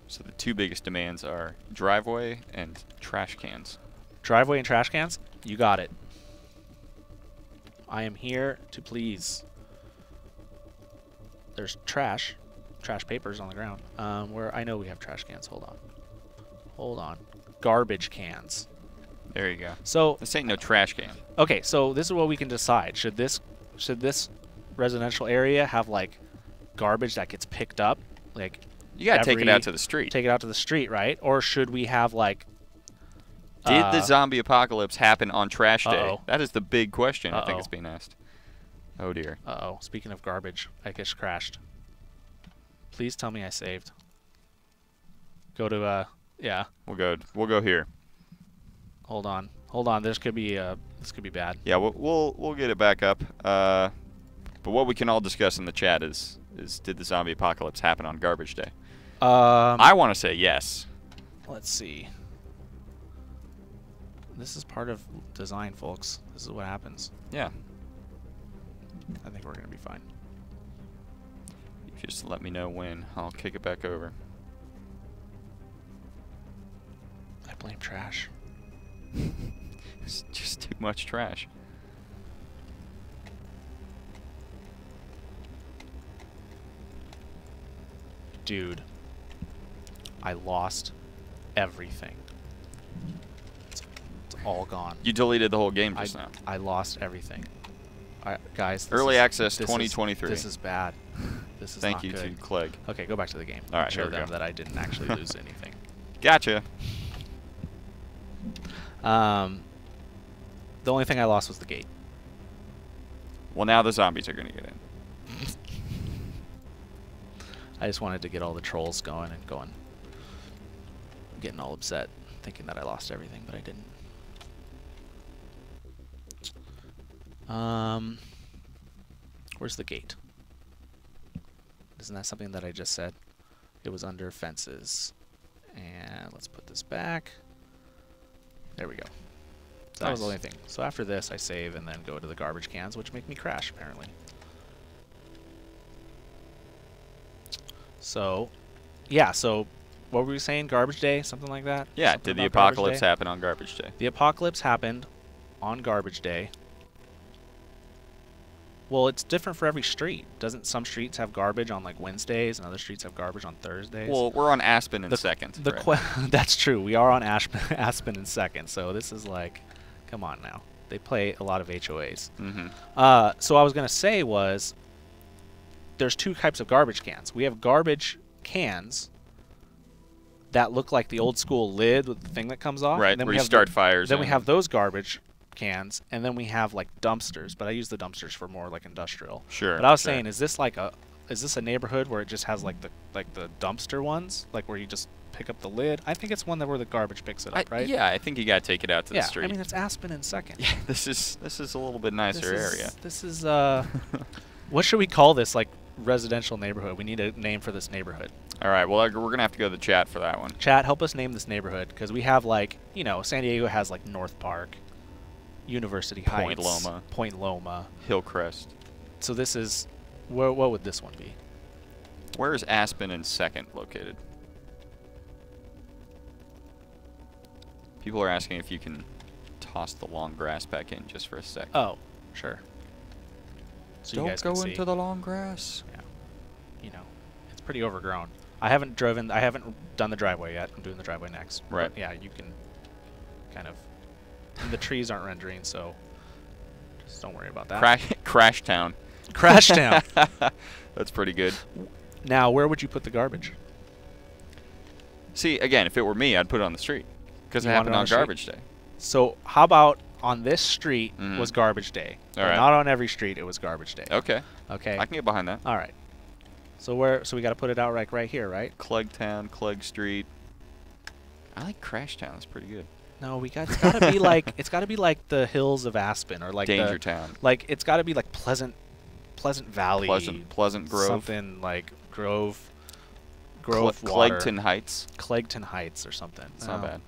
So the two biggest demands are driveway and trash cans. Driveway and trash cans? You got it. I am here to please. There's trash papers on the ground. Where I know we have trash cans. Hold on. garbage cans. There you go. So this ain't no trash can. Okay, so this is what we can decide. Should this residential area have like garbage that gets picked up? Like you gotta take it out to the street. Take it out to the street, right? Or should we have like did the zombie apocalypse happen on trash day? Uh-oh. That is the big question. Uh-oh. I think it's being asked. Oh dear. Uh-oh. Speaking of garbage, I just crashed. Please tell me I saved. Go to yeah. We'll go here. Hold on. This could be bad. Yeah, we'll get it back up. But what we can all discuss in the chat is did the zombie apocalypse happen on garbage day? I want to say yes. Let's see. This is part of design, folks. This is what happens. Yeah. I think we're gonna be fine. Just let me know when. I'll kick it back over. I blame trash. It's just too much trash. Dude, I lost everything. It's all gone. You deleted the whole game just now. I lost everything. Guys, early access 2023. This is bad. This is Thank not you good. to Clegg. Okay, go back to the game. All right, show here we them go. that I didn't actually lose anything. Gotcha. The only thing I lost was the gate. Well, now the zombies are going to get in. I just wanted to get all the trolls going and going. Getting all upset, thinking that I lost everything, but I didn't. Where's the gate? Isn't that something that I just said? It was under fences. And let's put this back. There we go. So that was the only thing. So after this, I save and then go to the garbage cans, which make me crash, apparently. So, yeah, so what were we saying? Garbage day? Something like that? Yeah, Something did the about garbage apocalypse day? happen on garbage day? The apocalypse happened on garbage day. Well, it's different for every street. Doesn't some streets have garbage on like Wednesdays and other streets have garbage on Thursdays? Well, we're on Aspen in second. Right? That's true. We are on Aspen in second. So this is like, come on now. They play a lot of HOAs. Mm-hmm. So I was going to say was there's two types of garbage cans. We have garbage cans that look like the old school lid with the thing that comes off. Right, and then where we you have start fires. Then we have those garbage cans, and then we have like dumpsters, but I use the dumpsters for more like industrial. Sure. But I was saying, is this a neighborhood where it just has like the dumpster ones, like where you just pick up the lid? I think it's one that where the garbage picks it up, right? Yeah, I think you got to take it out to the street. I mean, it's Aspen in second. Yeah, this is a little bit nicer area. This is what should we call this? Like residential neighborhood. We need a name for this neighborhood. All right, well, we're gonna have to go to the chat for that one. Chat, help us name this neighborhood, because we have like, you know, San Diego has like North Park, University Heights, Point Loma, Hillcrest. So this is, what would this one be? Where is Aspen in second located? People are asking if you can toss the long grass back in just for a sec. Oh, sure. So you guys can see. Into the long grass. Yeah. You know, it's pretty overgrown. I haven't done the driveway yet. I'm doing the driveway next. Right. But yeah, you can kind of. And the trees aren't rendering, so just don't worry about that. Crash Town. Crash Town. That's pretty good. Now, where would you put the garbage? See, again, if it were me, I'd put it on the street because it happened on garbage day. So how about on this street was garbage day? All right. Not on every street. It was garbage day. Okay. Okay. I can get behind that. All right. So so we got to put it out right here, right? Clegg Town, Clegg Street. I like Crash Town. That's pretty good. No, it's got to be like the hills of Aspen or like Danger Town. Like it's got to be like Pleasant Valley. Pleasant Grove. Something like Grove water. Cleggton Heights. Cleggton Heights or something. It's not bad.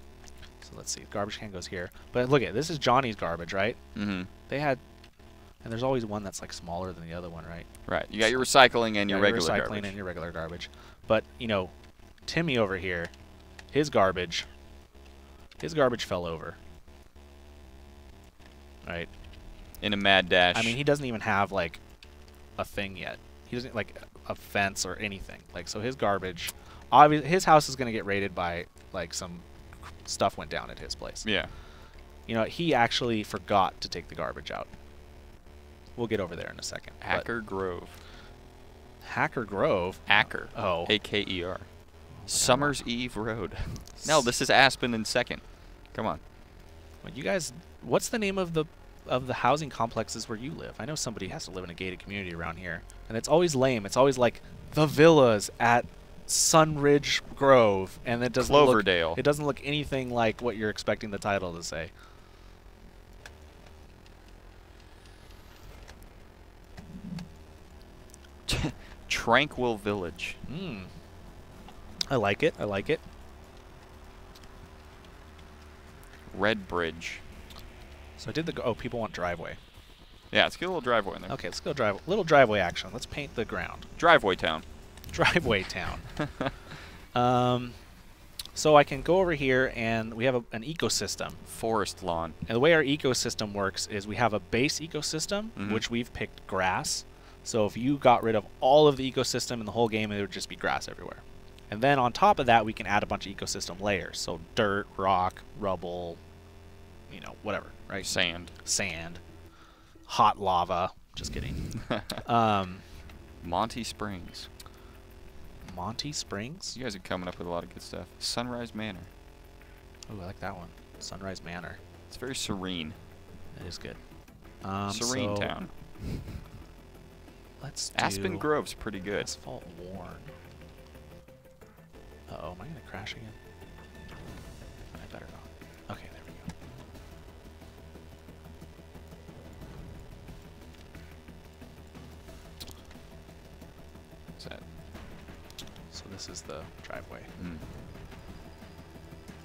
So let's see. Garbage can goes here. But look at this is Johnny's garbage, right? Mm-hmm. They had, and there's always one that's like smaller than the other one, right? Right. You got your recycling and your regular garbage. Recycling and your regular garbage. But you know, Timmy over here, his garbage fell over. Right. In a mad dash. I mean, he doesn't even have like a thing yet. He doesn't like a fence or anything. Like, so his garbage, obviously, his house is gonna get raided by like some stuff went down at his place. Yeah. You know, he actually forgot to take the garbage out. We'll get over there in a second. Acker Grove. Hacker Grove? Acker. Oh. A-K-E-R. Summers Eve Road. No, this is Aspen in second. Come on. Well, you guys, what's the name of the housing complexes where you live? I know somebody has to live in a gated community around here, and it's always lame. It's always like the villas at Sunridge Grove, and it doesn't Cloverdale. It doesn't look anything like what you're expecting the title to say. Tranquil Village. I like it. I like it. Red Bridge. So I did the. Oh, people want driveway. Yeah, let's get a little driveway in there. Okay, let's go little driveway action. Let's paint the ground. Driveway town. Driveway town. So I can go over here, and we have an ecosystem. Forest lawn. And the way our ecosystem works is we have a base ecosystem, which we've picked grass. So if you got rid of all of the ecosystem in the whole game, it would just be grass everywhere. And then on top of that, we can add a bunch of ecosystem layers. So dirt, rock, rubble, you know, whatever, right? Sand. Sand. Hot lava. Just kidding. Monty Springs. Monty Springs? You guys are coming up with a lot of good stuff. Sunrise Manor. Oh, I like that one. Sunrise Manor. It's very serene. It is good. Serene town. Let's do Aspen Grove's pretty good. Asphalt worn. Uh-oh, am I going to crash again? I better not. Okay, there we go. What's that? So this is the driveway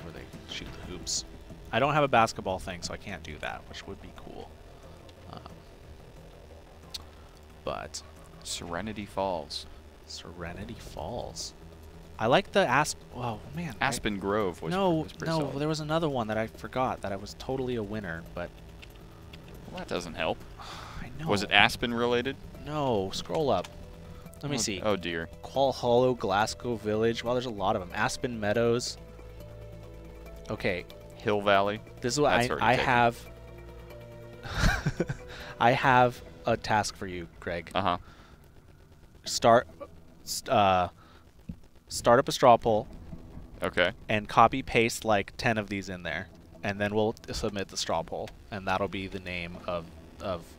where they shoot the hoops. I don't have a basketball thing, so I can't do that, which would be cool. But Serenity Falls. Serenity Falls. I like the Oh man. Aspen Grove was. No, pretty solid. there was another one that I forgot that I was totally a winner, but. Well, that doesn't help. I know. Was it Aspen related? No. Scroll up. Let me see. Oh dear. Qual Hollow, Glasgow Village. Well, there's a lot of them. Aspen Meadows. Okay. Hill Valley. This is what I have. I have a task for you, Greg. Start up a straw poll. Okay. And copy paste like 10 of these in there, and then we'll submit the straw poll, and that'll be the name of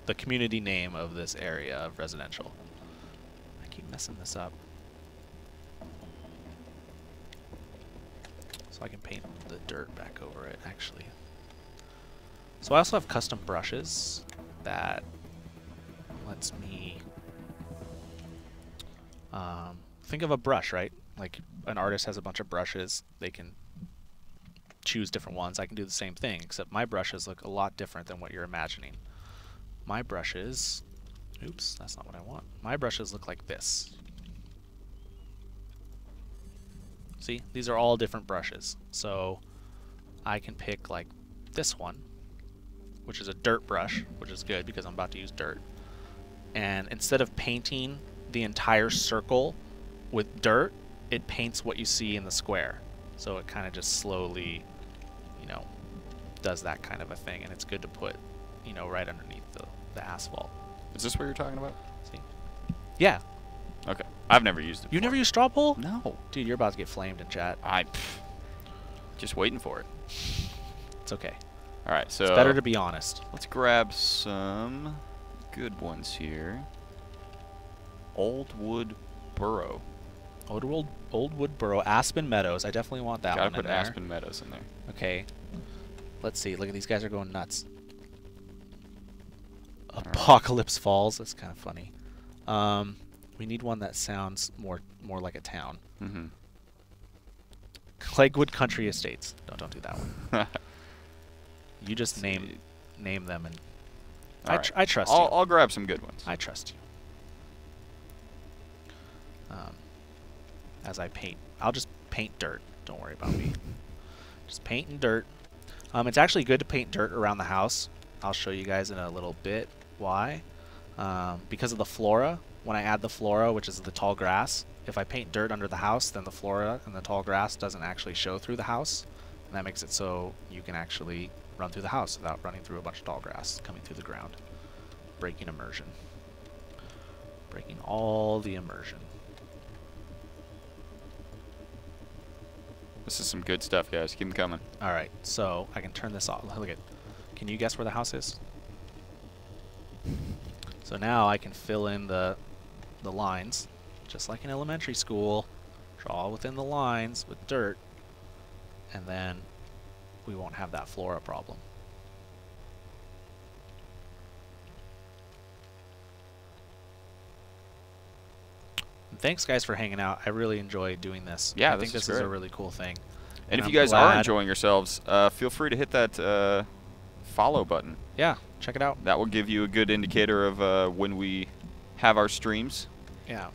the community name of this area of residential. I keep messing this up. So I can paint the dirt back over it, actually. So I also have custom brushes that lets me think of a brush, right? Like an artist has a bunch of brushes. They can choose different ones. I can do the same thing, except my brushes look a lot different than what you're imagining. My brushes... Oops, that's not what I want. My brushes look like this. See? These are all different brushes. So I can pick like this one, which is a dirt brush, which is good because I'm about to use dirt. And instead of painting the entire circle with dirt, it paints what you see in the square. So it kind of just slowly, you know, does that kind of a thing. And it's good to put, you know, right underneath the asphalt. Is this what you're talking about? See? Yeah. Okay. I've never used it before. You've never used straw poll? No. Dude, you're about to get flamed in chat. Just waiting for it. It's okay. All right, so... It's better to be honest. Let's grab some good ones here. Old Wood Burrow. Old Wood Burrow. Aspen Meadows. I definitely want that one in there. Gotta put Aspen Meadows in there. Okay. Let's see. Look at these guys are going nuts. Apocalypse Falls. That's kind of funny. We need one that sounds more like a town. Clegwood Country Estates. No, don't do that one. You just name them, and I trust you. I'll grab some good ones. I trust you. As I paint, I'll just paint dirt. Don't worry about me. Just painting dirt. It's actually good to paint dirt around the house. I'll show you guys in a little bit why. Because of the flora. When I add the flora, which is the tall grass, if I paint dirt under the house, then the flora and the tall grass doesn't actually show through the house. And that makes it so you can actually run through the house without running through a bunch of tall grass coming through the ground. Breaking immersion. Breaking all the immersion. This is some good stuff, guys. Keep them coming. All right, so I can turn this off. Look at. Can you guess where the house is? So now I can fill in the lines, just like in elementary school. Draw within the lines with dirt, and then we won't have that flora problem. And thanks, guys, for hanging out. I really enjoy doing this. Yeah, I think this is a really cool thing. And if you guys are enjoying yourselves, feel free to hit that follow button. Yeah, check it out. That will give you a good indicator of when we have our streams. Yeah.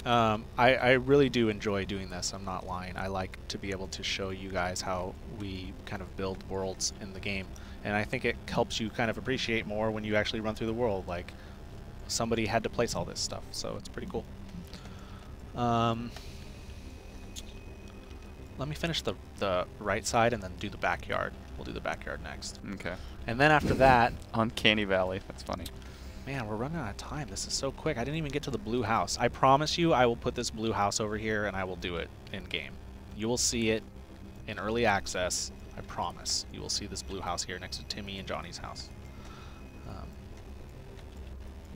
I really do enjoy doing this. I'm not lying. I like to be able to show you guys how we kind of build worlds in the game. And I think it helps you kind of appreciate more when you actually run through the world. Like, somebody had to place all this stuff, so it's pretty cool. Let me finish the right side and then do the backyard. We'll do the backyard next. Okay. And then after that... Uncanny Valley. That's funny. Man, we're running out of time. This is so quick. I didn't even get to the blue house. I promise you I will put this blue house over here and I will do it in-game. You will see it in early access. I promise. You will see this blue house here next to Timmy and Johnny's house.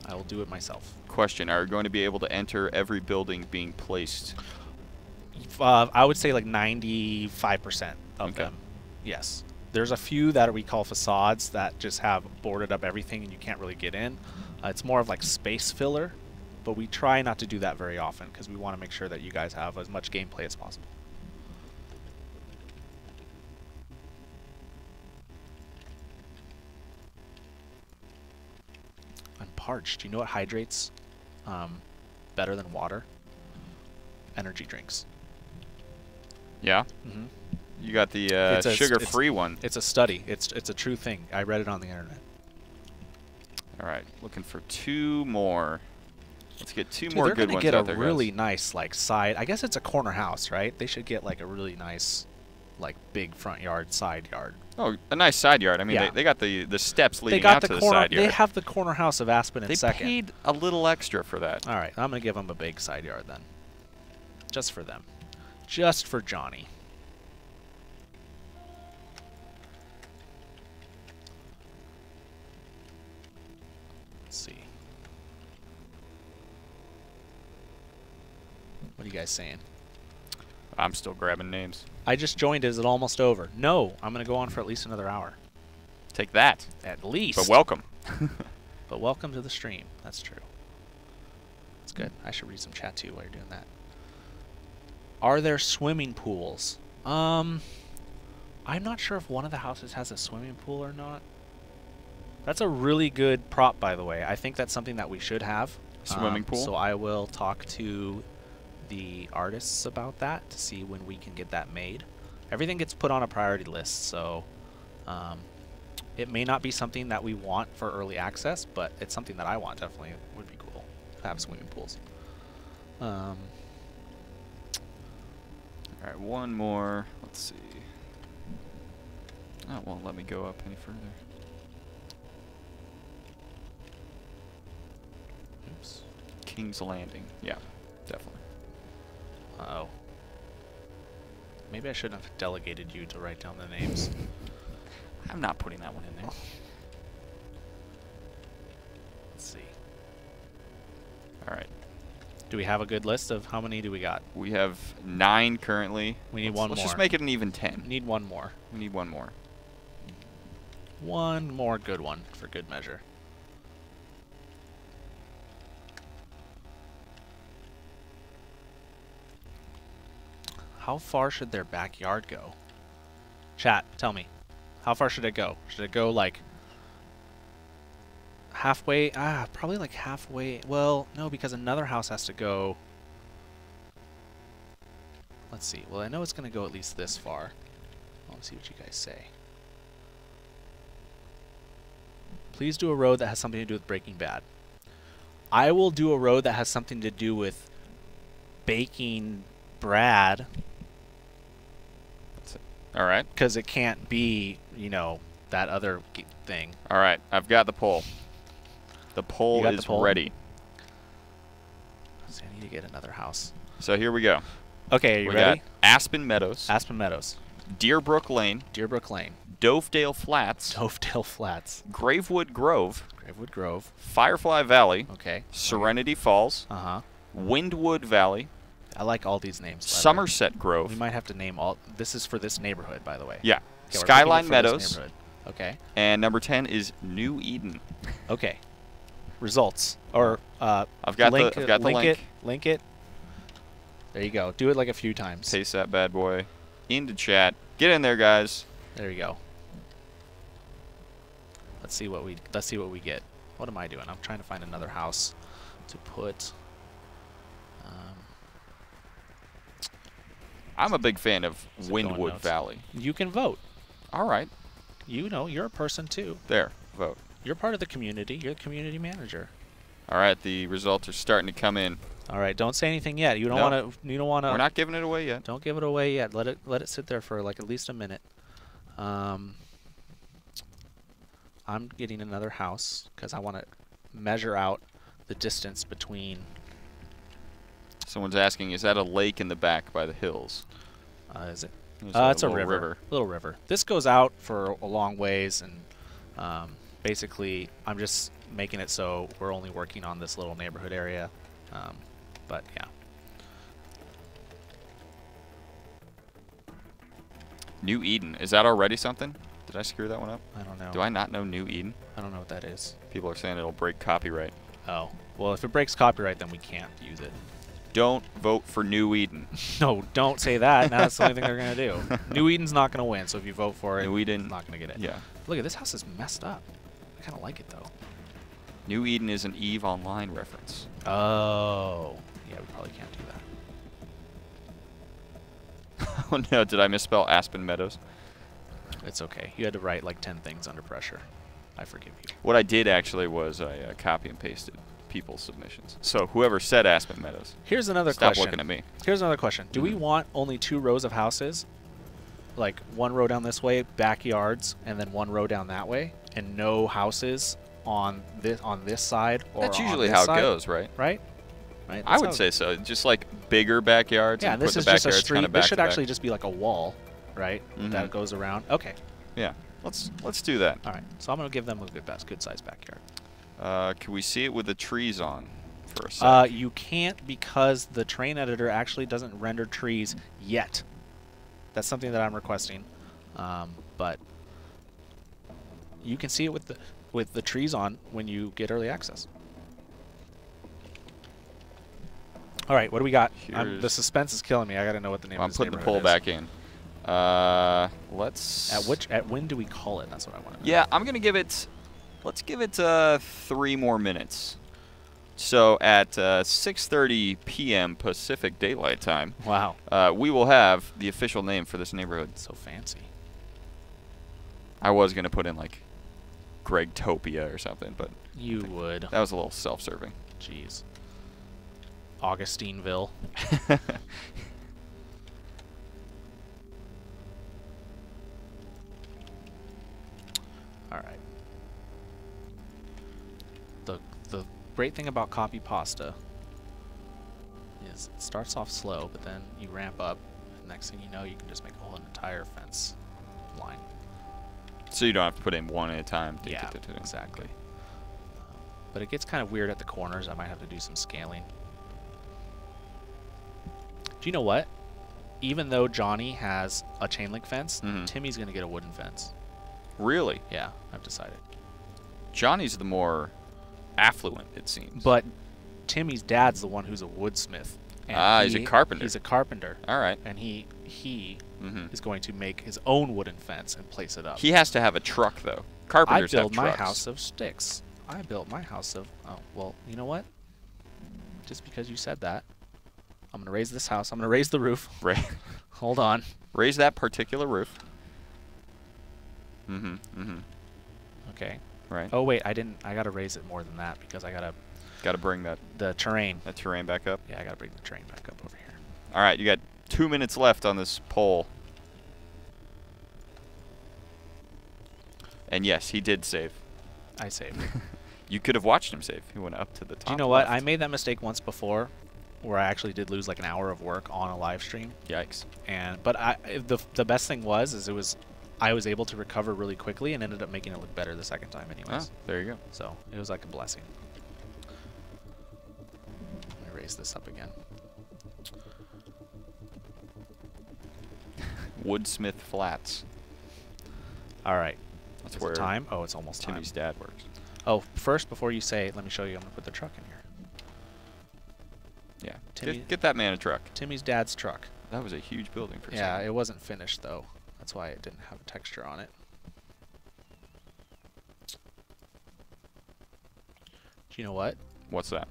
I will do it myself. Question, are you going to be able to enter every building being placed? I would say like 95% of them. Yes. There's a few that we call facades that just have boarded up everything and you can't really get in. It's more of like space filler, but we try not to do that very often because we want to make sure that you guys have as much gameplay as possible. I'm parched. You know what hydrates better than water? Energy drinks. Yeah? Mm-hmm. You got the sugar-free one. It's a study. It's a true thing. I read it on the internet. All right, looking for 2 more. Let's get 2 more good ones out there, guys. They're gonna get a really nice like side. I guess it's a corner house, right? They should get like a really nice, like big front yard, side yard. Oh, a nice side yard. I mean, yeah. they got the steps leading out to the side yard. They have the corner house of Aspen and Second. They paid a little extra for that. All right, I'm gonna give them a big side yard then, just for them, just for Johnny. See. What are you guys saying? I'm still grabbing names. I just joined. Is it almost over? No, I'm going to go on for at least another hour. Take that. At least. But welcome. But welcome to the stream. That's true. That's good. I should read some chat too while you're doing that. Are there swimming pools? I'm not sure if one of the houses has a swimming pool or not. That's a really good prop, by the way. I think that's something that we should have. Swimming pool? So I will talk to the artists about that to see when we can get that made. Everything gets put on a priority list, so it may not be something that we want for early access, but it's something that I want. Definitely would be cool to have swimming pools. All right, 1 more. Let's see. Oh, it won't let me go up any further. Oops. King's Landing. Yeah, definitely. Uh-oh. Maybe I shouldn't have delegated you to write down the names. I'm not putting that one in there. Let's see. All right. Do we have a good list of how many do we got? We have 9 currently. We need one more. Let's just make it an even 10. We need 1 more. We need 1 more. 1 more good one for good measure. How far should their backyard go? Chat, tell me. How far should it go? Should it go like halfway? Probably like halfway. Well, no, because another house has to go. Let's see. Well, I know it's going to go at least this far. Let's see what you guys say. Please do a road that has something to do with Breaking Bad. I will do a road that has something to do with baking Brad. All right. Because it can't be, you know, that other thing. All right. I've got the pole. The pole is ready. So I need to get another house. So here we go. Okay, are you we ready? Got Aspen Meadows. Aspen Meadows. Deerbrook Lane. Deerbrook Lane. Dovedale Flats. Dovedale Flats. Gravewood Grove. Gravewood Grove. Firefly Valley. Okay. Serenity Falls. Uh-huh. Windwood Valley. I like all these names. Somerset Grove. We might have to name all. This is for this neighborhood, by the way. Yeah. Okay, Skyline Meadows. Okay. And number 10 is New Eden. Okay. Results. Or I've got the link. Link it. There you go. Do it like a few times. Paste that bad boy into chat. Get in there, guys. There you go. Let's see what we get. What am I doing? I'm trying to find another house to put. I'm a big fan of Windwood Valley. You can vote. All right. You know, you're a person too. There, vote. You're part of the community. You're the community manager. All right, the results are starting to come in. All right, don't say anything yet. You don't want to. You don't want to. We're not giving it away yet. Don't give it away yet. Let it sit there for like at least a minute. I'm getting another house because I want to measure out the distance between. Someone's asking, is that a lake in the back by the hills? Is it? It's a river. Little river. This goes out for a long ways, and basically, I'm just making it so we're only working on this little neighborhood area. But yeah. New Eden. Is that already something? Did I screw that one up? I don't know. Do I not know New Eden? I don't know what that is. People are saying it'll break copyright. Oh. Well, if it breaks copyright, then we can't use it. Don't vote for New Eden. No, don't say that. Now that's the only thing they're going to do. New Eden's not going to win, so if you vote for it, New Eden, it's not going to get it. Yeah. Look at this house is messed up. I kind of like it, though. New Eden is an EVE Online reference. Oh. Yeah, we probably can't do that. Oh, no. Did I misspell Aspen Meadows? It's okay. You had to write like 10 things under pressure. I forgive you. What I did actually was I copy and pasted people's submissions. So whoever said Aspen Meadows. Here's another question. Stop looking at me. Here's another question. Do we want only 2 rows of houses? Like one row down this way, backyards, and then one row down that way, and no houses on this side or That's usually on this how side? it goes, right? Right? Right. I would say so. Just like bigger backyards. Yeah, and this put is the just a backyards street. kind of This back should to back. actually just be like a wall, right? That goes around. Okay. Yeah. Let's do that. All right. So I'm gonna give them a good sized backyard. Can we see it with the trees on for a second? You can't because the terrain editor actually doesn't render trees yet. That's something that I'm requesting, but you can see it with the trees on when you get early access. All right, what do we got? The suspense is killing me. I got to know what the name of this neighborhood is. I'm putting the poll back in. Let's. When do we call it? That's what I want to know. Yeah, I'm gonna give it. Let's give it 3 more minutes. So at 6:30 p.m. Pacific Daylight Time. Wow. We will have the official name for this neighborhood. So fancy. I was gonna put in like Gregtopia or something, but you would. That was a little self-serving. Jeez. Augustineville. All right. The great thing about copy pasta is it starts off slow, but then you ramp up, and next thing you know, you can just make a whole entire fence line. So you don't have to put in one at a time. Yeah, exactly. But it gets kind of weird at the corners. I might have to do some scaling. Do you know what? Even though Johnny has a chain link fence, Timmy's going to get a wooden fence. Really? Yeah, I've decided. Johnny's the more affluent, it seems. But Timmy's dad's the one who's a woodsmith. And he's a carpenter. He's a carpenter. All right. And he is going to make his own wooden fence and place it up. He has to have a truck, though. Carpenters have trucks. I built my house of sticks. I built my house of... Oh, well, you know what? Just because you said that, I'm going to raise this house. I'm going to raise the roof. Right. Hold on. Raise that particular roof. Okay. Right. Oh, wait. I got to raise it more than that because I got to... Got to bring the terrain. That terrain back up? Yeah, I got to bring the terrain back up over here. All right. You got 2 minutes left on this poll. And yes, he did save. I saved. You could have watched him save. He went up to the top. Do you know what? I made that mistake once before, where I actually did lose like an hour of work on a live stream. Yikes. But the best thing was I was able to recover really quickly and ended up making it look better the second time anyways. Oh, there you go. So it was like a blessing. Let me raise this up again. Woodsmith Flats. All right. That's where time. Oh, it's almost Timmy's time. dad works. Oh, first, before you say, let me show you. I'm gonna put the truck in here. Yeah. Get that man a truck. Timmy's dad's truck. That was a huge building for Yeah, it wasn't finished though. That's why it didn't have texture on it. Do you know what? What's that?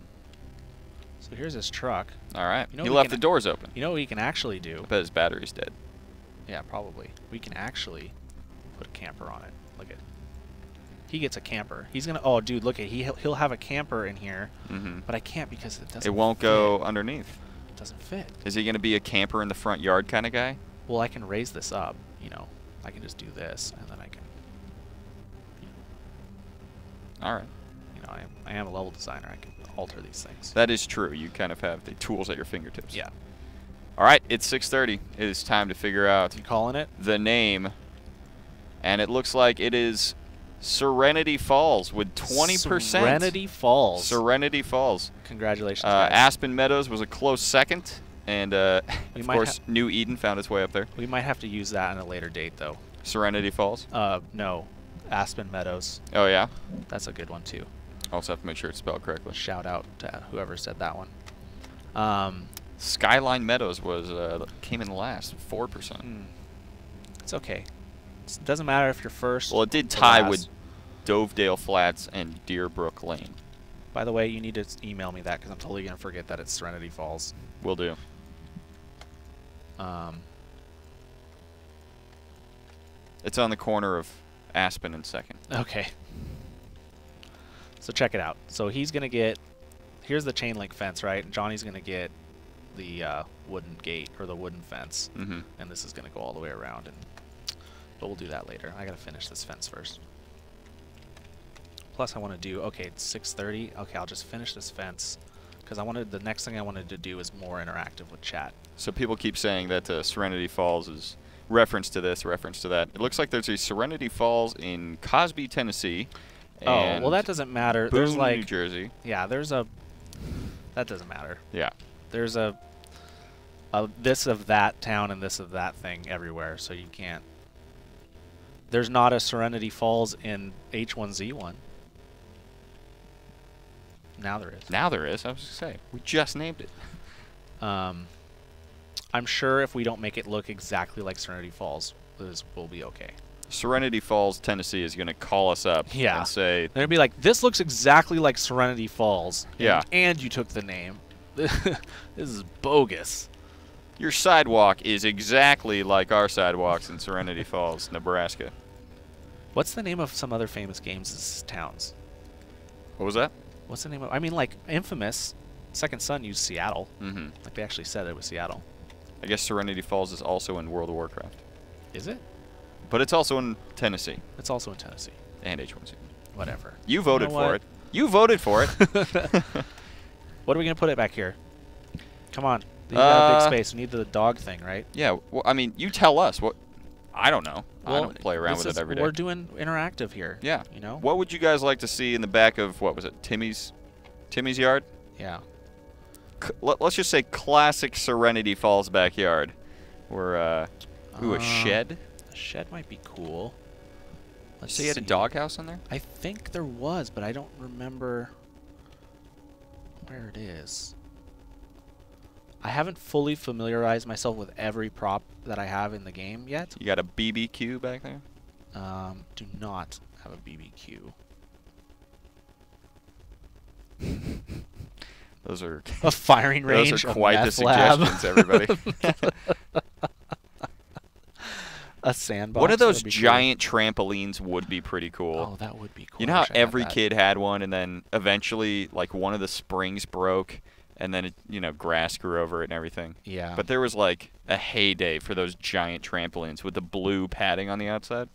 So here's his truck. All right. You know he left the doors open. You know what we can actually do? I bet his battery's dead. Yeah, probably. We can actually put a camper on it. Look at. He gets a camper. He's gonna. Oh, dude, look at. He'll have a camper in here, but I can't because it doesn't. It won't go underneath. It doesn't fit. Is he gonna be a camper in the front yard kind of guy? Well, I can raise this up. You know, I can just do this, and then I can. All right. You know, I am a level designer. I can alter these things. That is true. You kind of have the tools at your fingertips. Yeah. All right, it's 6:30. It is time to figure out You calling it? the name, and it looks like it is Serenity Falls with 20%. Serenity Falls. Serenity Falls. Congratulations, guys. Aspen Meadows was a close second, and of might course, New Eden found its way up there. We might have to use that on a later date, though. Serenity Falls? No. Aspen Meadows. Oh, yeah? That's a good one, too. Also have to make sure it's spelled correctly. Shout out to whoever said that one. Skyline Meadows was came in last, 4%. It's okay. It doesn't matter if you're first. Well, it did tie with Dovedale Flats and Deerbrook Lane. By the way, you need to email me that because I'm totally going to forget that it's Serenity Falls. Will do. It's on the corner of Aspen and 2nd. Okay. So check it out. So he's going to get, here's the chain link fence, right? And Johnny's going to get the wooden gate or the wooden fence. And this is going to go all the way around. But we'll do that later. I got to finish this fence first. Plus I want to do, okay, it's 6:30. Okay, I'll just finish this fence because the next thing I wanted to do is more interactive with chat. So people keep saying that Serenity Falls is reference to this, reference to that. It looks like there's a Serenity Falls in Cosby, Tennessee. Oh, well, that doesn't matter. Boone, there's like New Jersey. Yeah, that doesn't matter. Yeah. There's a this of that town and this of that thing everywhere, so you can't. There's not a Serenity Falls in H1Z1. Now there is. Now there is. I was going to say. We just named it. I'm sure if we don't make it look exactly like Serenity Falls, we'll be okay. Serenity Falls, Tennessee is going to call us up and say... They're going to be like, this looks exactly like Serenity Falls. Yeah. And you took the name. This is bogus. Your sidewalk is exactly like our sidewalks in Serenity Falls, Nebraska. What's the name of some other famous games' towns? What was that? What's the name of... I mean, like, Infamous, Second Son used Seattle. Mm-hmm. Like, they actually said it was Seattle. I guess Serenity Falls is also in World of Warcraft. Is it? But it's also in Tennessee. It's also in Tennessee. And H1Z1. Whatever. You voted for it. You voted for it. What are we going to put it back here? Come on. You got a big space. We need the dog thing, right? Yeah. Well, I mean, you tell us. What? I don't know. Well, I don't play around with it every day. We're doing interactive here. Yeah. You know? What would you guys like to see in the back of, what was it, Timmy's yard? Yeah. Let's just say classic Serenity Falls backyard. Where, ooh, a shed? A shed might be cool. Let's see. You had a doghouse in there? I think there was, but I don't remember where it is. I haven't fully familiarized myself with every prop that I have in the game yet. You got a BBQ back there? Do not have a BBQ. Those are a firing range. Those are quite the suggestions, everybody. A sandbox. One of those giant trampolines would be pretty cool. Oh, that would be cool. You know how every kid had one, and then eventually, like, one of the springs broke, and then, grass grew over it and everything? Yeah. But there was, like, a heyday for those giant trampolines with the blue padding on the outside.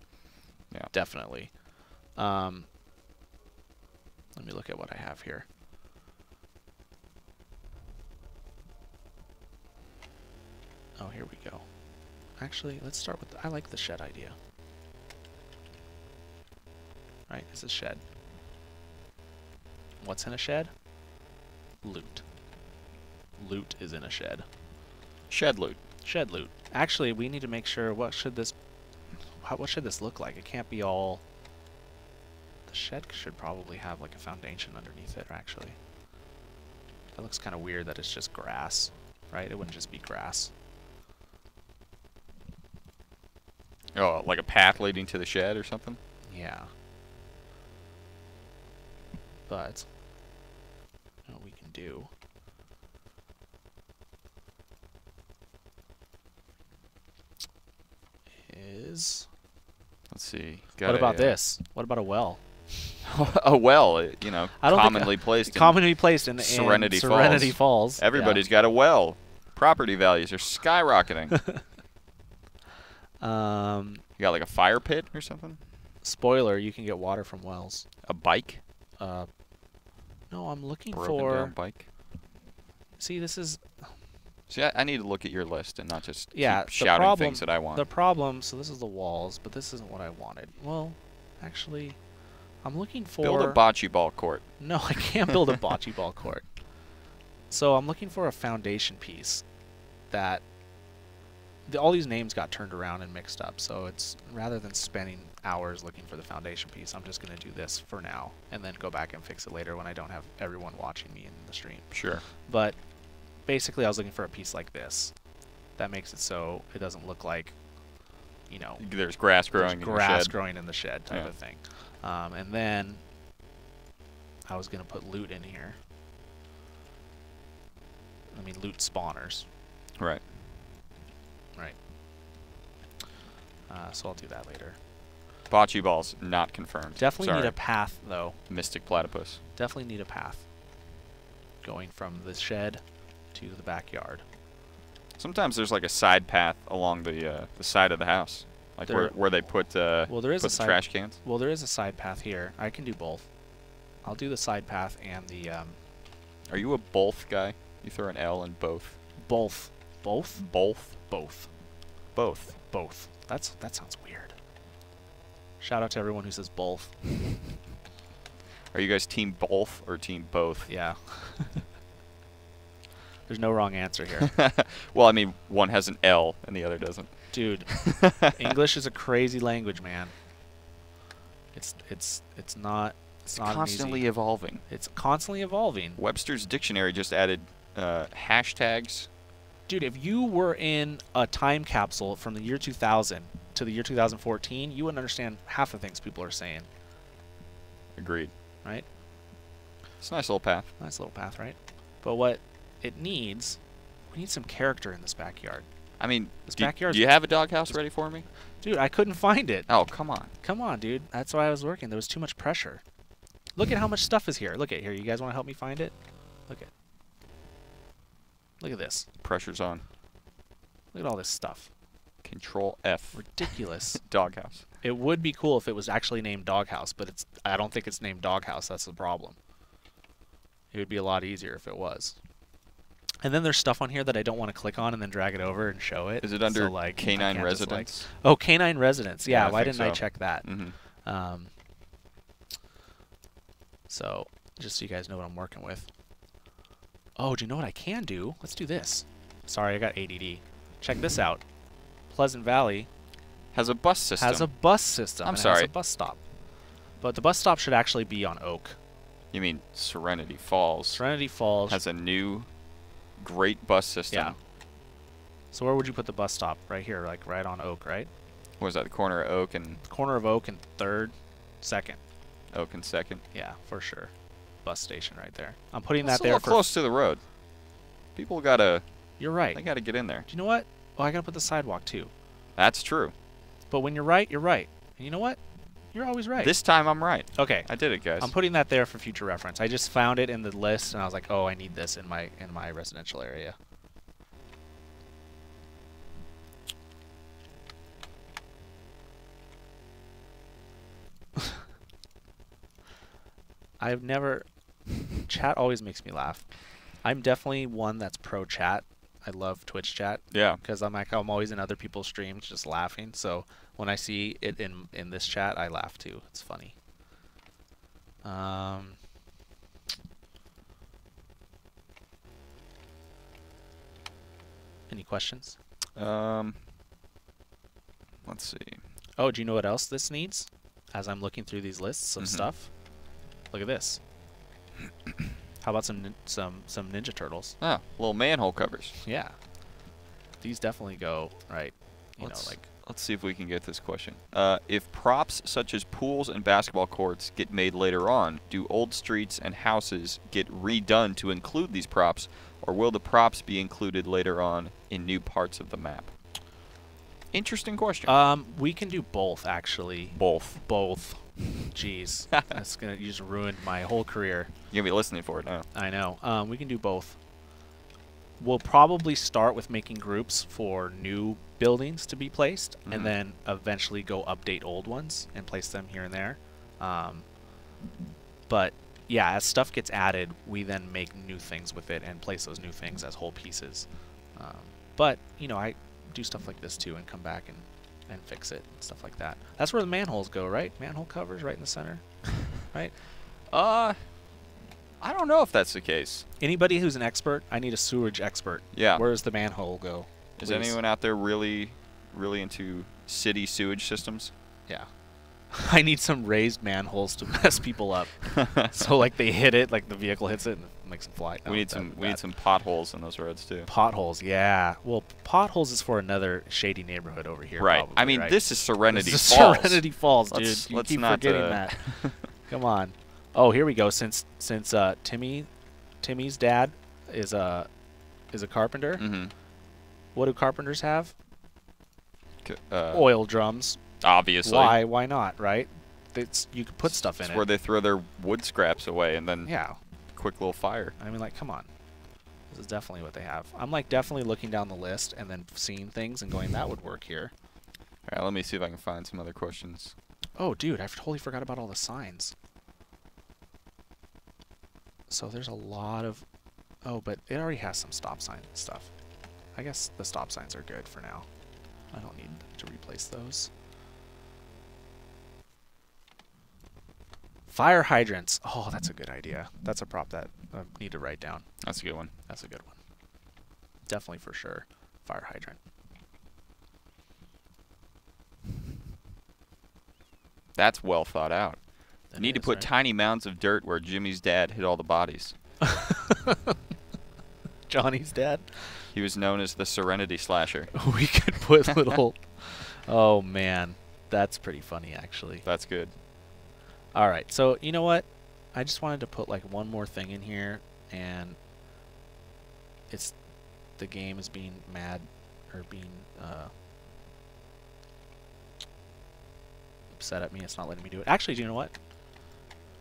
Yeah. Definitely. Let me look at what I have here. Oh, here we go. Actually, let's start with I like the shed idea. Right, it's a shed. What's in a shed? Loot. Loot is in a shed. Shed loot. Shed loot. Actually, we need to make sure what should this look like? It can't be all. The shed should probably have like a foundation underneath it, actually. That looks kind of weird that it's just grass, right? It wouldn't just be grass. Oh, like a path leading to the shed or something? Yeah. But what we can do is... Let's see. What about this? What about a well? A well, you know, commonly placed in Serenity Falls. Everybody's got a well. Property values are skyrocketing. You got like a fire pit or something? Spoiler, you can get water from wells. A bike? No, I'm looking Broken for... down bike? See, this is... See, I need to look at your list and not just keep shouting problem, things that I want. The problem, so this is the walls, but this isn't what I wanted. Well, actually, I'm looking for... Build a bocce ball court. No, I can't build a bocce ball court. So I'm looking for a foundation piece that... all these names got turned around and mixed up, so it's rather than spending hours looking for the foundation piece, I'm just going to do this for now and then go back and fix it later when I don't have everyone watching me in the stream. Sure. But basically I was looking for a piece like this that makes it so it doesn't look like, you know, there's grass growing in the shed type of thing. And then I was going to put loot in here. I mean, loot spawners. Right. Right. So I'll do that later. Bocce balls not confirmed. Definitely need a path, though. Mystic platypus. Definitely need a path going from the shed to the backyard. Sometimes there's like a side path along the side of the house, like where they put well, there is put the trash cans. Well, there is a side path here. I can do both. I'll do the side path and the. Are you a both guy? You throw an L in both. Both. Both. Both. Both. Both. Both. That sounds weird. Shout out to everyone who says both. Are you guys team both or team both? Yeah. There's no wrong answer here. Well, I mean, one has an L and the other doesn't. Dude, English is a crazy language, man. It's not constantly evolving. It's constantly evolving. Webster's dictionary just added hashtags. Dude, if you were in a time capsule from the year 2000 to the year 2014, you wouldn't understand half the things people are saying. Agreed. Right? It's a nice little path. Nice little path, right? But what it needs, we need some character in this backyard. I mean, do you have a doghouse ready for me? Dude, I couldn't find it. Oh, come on. Come on, dude. That's why I was working. There was too much pressure. Look at how much stuff is here. Look at here. You guys want to help me find it? Look at this. Pressure's on. Look at all this stuff. Control F. Ridiculous. Doghouse. It would be cool if it was actually named Doghouse, but I don't think it's named Doghouse. That's the problem. It would be a lot easier if it was. And then there's stuff on here that I don't want to click on and then drag it over and show it. Is it under so, like, Canine Residence? Oh, Canine Residence. Yeah, why didn't I so. check that? Mm-hmm. So, just so you guys know what I'm working with. Oh, do you know what I can do? Let's do this. Sorry, I got ADD. Check this out. Pleasant Valley has a bus system. Has a bus system. I'm sorry. Has a bus stop. But the bus stop should actually be on Oak. You mean Serenity Falls? Serenity Falls has a new great bus system. Yeah. So where would you put the bus stop? Right here, like right on Oak, right? What is that, the corner of Oak and... The corner of Oak and 3rd, 2nd. Oak and 2nd? Yeah, for sure. Bus station right there. I'm putting That's that there a little close to the road. People gotta... You're right. They gotta get in there. Do you know what? Oh, I gotta put the sidewalk too. That's true. But when you're right, you're right. And you know what? You're always right. This time I'm right. Okay. I did it, guys. I'm putting that there for future reference. I just found it in the list, and I was like, oh, I need this in my residential area. I've never. Chat always makes me laugh. I'm definitely one that's pro chat. I love Twitch chat. Yeah. Because I'm always in other people's streams just laughing. So when I see it in this chat, I laugh too. It's funny. Any questions? Let's see. Oh, do you know what else this needs? As I'm looking through these lists of stuff, look at this. How about some Ninja Turtles? Ah, little manhole covers. Yeah. These definitely go right. Let's see if we can get this question. If props such as pools and basketball courts get made later on, do old streets and houses get redone to include these props, or will the props be included later on in new parts of the map? Interesting question. We can do both, actually. Both. Jeez. You just ruined my whole career. You're going to be listening for it now. I know. We can do both. We'll probably start with making groups for new buildings to be placed, and then eventually go update old ones and place them here and there. But yeah, as stuff gets added, we then make new things with it and place those new things as whole pieces. But I do stuff like this too and come back and fix it and stuff like that. That's where the manholes go, right? Manhole covers right in the center, right? I don't know if that's the case. Anybody who's an expert, I need a sewage expert. Yeah. Where does the manhole go? Is anyone out there really into city sewage systems? Yeah. I need some raised manholes to mess people up. So like they hit it, like the vehicle hits it and makes them fly. We need some potholes in those roads too. Potholes, yeah. Well, potholes is for another shady neighborhood over here. Right. Probably, I mean, right? this is Serenity Falls. Serenity Falls, dude. You keep forgetting that. Come on. Oh, here we go. Since Timmy's dad is a carpenter. What do carpenters have? Oil drums. Obviously. Why not, right? You could put stuff in it. It's where they throw their wood scraps away and then quick little fire. I mean, like, come on. This is definitely what they have. I'm like definitely looking down the list and then seeing things and going, that would work here. All right, let me see if I can find some other questions. Oh, dude, I totally forgot about all the signs. So there's a lot of... Oh, but it already has some stop sign stuff. I guess the stop signs are good for now. I don't need to replace those. Fire hydrants. Oh, that's a good idea. That's a prop that I need to write down. That's a good one. That's a good one. Definitely for sure. Fire hydrant. That's well thought out. That You need to put tiny mounds of dirt where Jimmy's dad hid all the bodies. Johnny's dad? He was known as the Serenity Slasher. We could put little... Oh, man. That's pretty funny, actually. That's good. All right. So, you know what? I just wanted to put, like, one more thing in here, and it's... The game is being mad, or being... upset at me. It's not letting me do it. Actually, do you know what?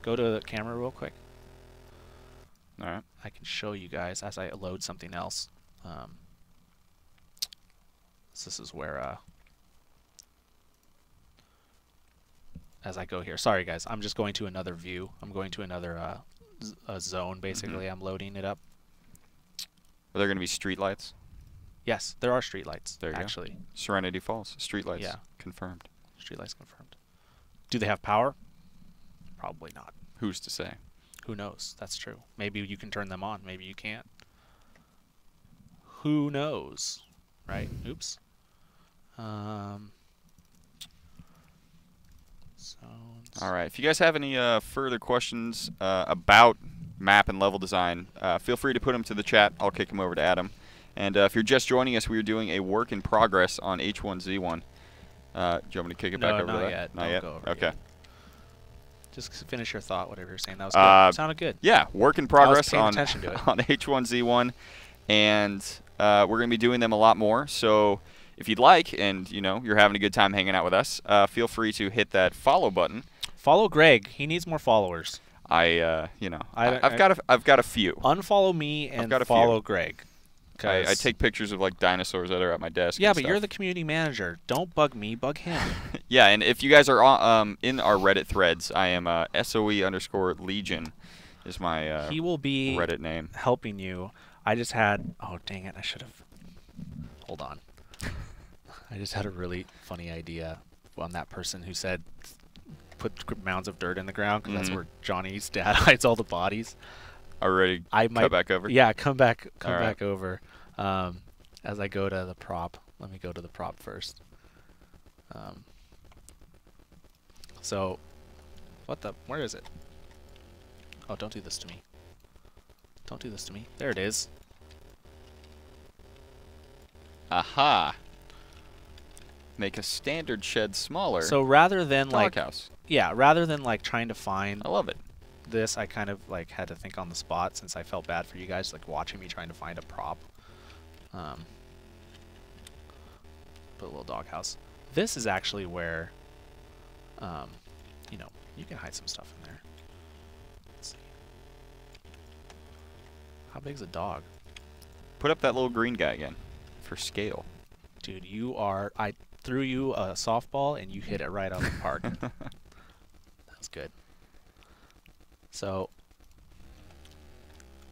Go to the camera real quick. All right. I can show you guys as I load something else. This is where, as I go here. Sorry, guys. I'm just going to another view. I'm going to another zone, basically. I'm loading it up. Are there going to be street lights? Yes, there are street lights, there you actually. Go. Serenity Falls. Street lights. Yeah. Confirmed. Street lights confirmed. Do they have power? Probably not. Who's to say? Who knows? That's true. Maybe you can turn them on. Maybe you can't. Who knows? Right? Oops. All right. If you guys have any further questions about map and level design, feel free to put them to the chat. I'll kick them over to Adam. And if you're just joining us, we are doing a work in progress on H1Z1. Do you want me to kick it back over to that? Yet. Not yet. Okay. Yet. Just finish your thought, whatever you're saying. That was good. Sounded good. Yeah, work in progress on on H1Z1, and we're going to be doing them a lot more. So if you'd like, and you're having a good time hanging out with us, feel free to hit that follow button. Follow Greg. He needs more followers. I've got a few. Unfollow me and follow Greg. I take pictures of like dinosaurs that are at my desk. Yeah, and but stuff. you're the community manager. Don't bug me, bug him. Yeah, and if you guys are in our Reddit threads, I am SOE_Legion is my he will be Reddit name. Helping you. I just had, oh dang it, I should have. Hold on. I just had a really funny idea on that person who said put mounds of dirt in the ground because that's where Johnny's dad hides all the bodies. Already come back over? Yeah, come back right. over. As I go to the prop. Let me go to the prop first. So, where is it? Oh, don't do this to me. Don't do this to me. There it is. Aha. Make a standard shed smaller. So rather than doghouse. Rather than like trying to find I love it. This, I kind of like had to think on the spot since I felt bad for you guys like watching me trying to find a prop. Put a little doghouse. This is actually where you know, you can hide some stuff in there. Let's see. How big's a dog? Put up that little green guy again for scale. Dude, I threw you a softball and you hit it right out of the park. That was good. So,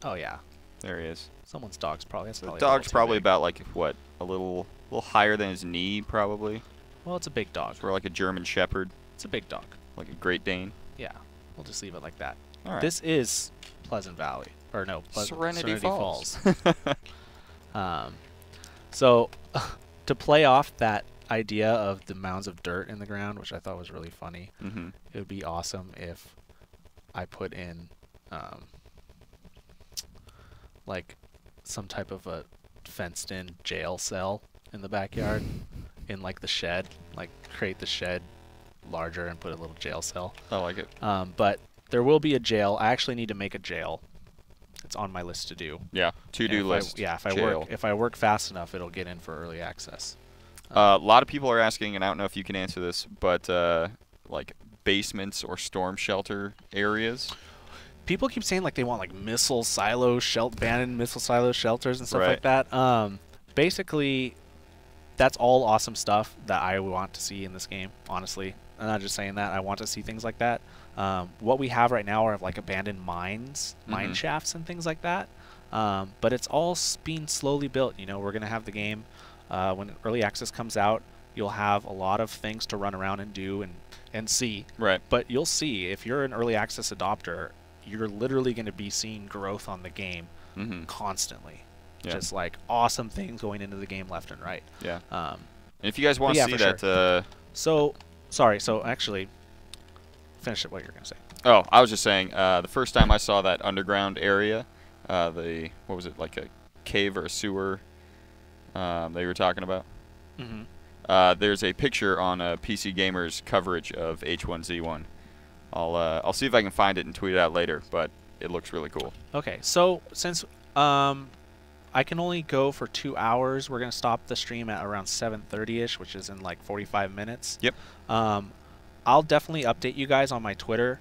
oh yeah. There he is. Someone's dog's probably. The dog's probably about like what, a little higher than his knee, probably. Well, it's a big dog. Or like a German Shepherd. It's a big dog. Like a Great Dane. Yeah, we'll just leave it like that. All right. This is Pleasant Valley, or no, Serenity Falls. So, to play off that idea of the mounds of dirt in the ground, which I thought was really funny, it would be awesome if I put in like some type of a fenced-in jail cell in the backyard, in like the shed, like create the shed larger and put a little jail cell. I like it. But there will be a jail. I actually need to make a jail. It's on my list to do. Yeah, to-do list. If I work fast enough, it'll get in for early access. A lot of people are asking, and I don't know if you can answer this, but like basements or storm shelter areas. People keep saying like they want like missile silo abandoned missile silo shelters and stuff like that. Basically, that's all awesome stuff that I want to see in this game. Honestly, I'm not just saying that. I want to see things like that. What we have right now are like abandoned mines, mine shafts, and things like that. But it's all being slowly built. You know, we're gonna have the game when early access comes out. You'll have a lot of things to run around and do and see. Right. But you'll see if you're an early access adopter, you're literally going to be seeing growth on the game constantly. Yeah. Just like awesome things going into the game left and right. Yeah. And if you guys want to see that, so sorry. So actually, finish it. What you're going to say? Oh, I was just saying. The first time I saw that underground area, what was it, like a cave or a sewer that you were talking about? There's a picture on PC Gamer's coverage of H1Z1. I'll see if I can find it and tweet it out later, but it looks really cool. Okay, so since I can only go for 2 hours, we're gonna stop the stream at around 7:30ish, which is in like 45 minutes. Yep. I'll definitely update you guys on my Twitter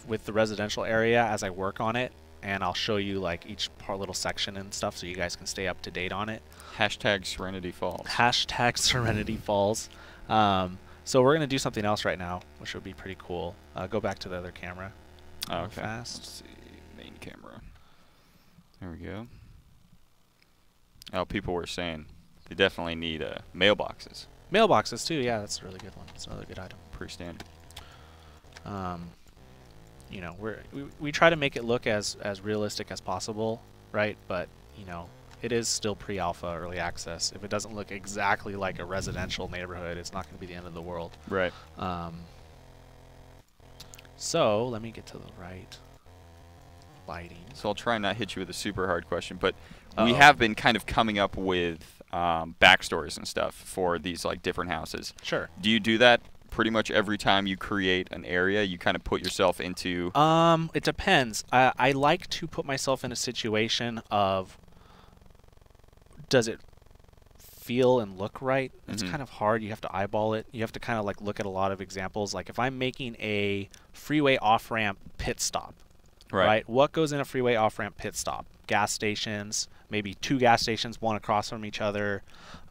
with the residential area as I work on it, and I'll show you like each little section and stuff, so you guys can stay up to date on it. Hashtag Serenity Falls. Hashtag Serenity Falls. So we're gonna do something else right now, which would be pretty cool. Go back to the other camera. Oh, okay. Fast. Let's see, main camera. There we go. Oh, people were saying they definitely need mailboxes. Mailboxes too, yeah, that's a really good one. That's another good item. Pretty standard. You know, we try to make it look as realistic as possible, right? But you know, it is still pre-alpha, early access. If it doesn't look exactly like a residential neighborhood, it's not going to be the end of the world. Right. So let me get to the right lighting. So I'll try and not hit you with a super hard question, but we have been kind of coming up with backstories and stuff for these like different houses. Sure. Do you do that pretty much every time you create an area? You kind of put yourself into... It depends. I like to put myself in a situation of, does it feel and look right? It's kind of hard. You have to eyeball it. You have to kind of like look at a lot of examples. Like if I'm making a freeway off-ramp pit stop, right? What goes in a freeway off-ramp pit stop? gas stations, maybe 2 gas stations, one across from each other.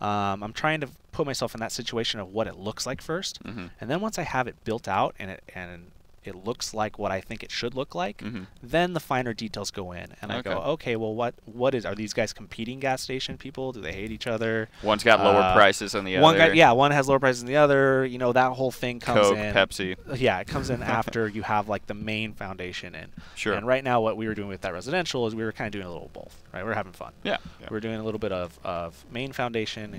I'm trying to put myself in that situation of what it looks like first, and then once I have it built out and it looks like what I think it should look like, then the finer details go in, and I go, okay, well, are these guys competing gas station people? Do they hate each other? One's got lower prices than the other. One has lower prices than the other. You know, that whole thing comes Coke, in. Pepsi. Yeah, it comes in after you have like the main foundation in. Sure. And right now, what we were doing with that residential is we were kind of doing a little both. Right, we're having fun. Yeah. We're doing a little bit of main foundation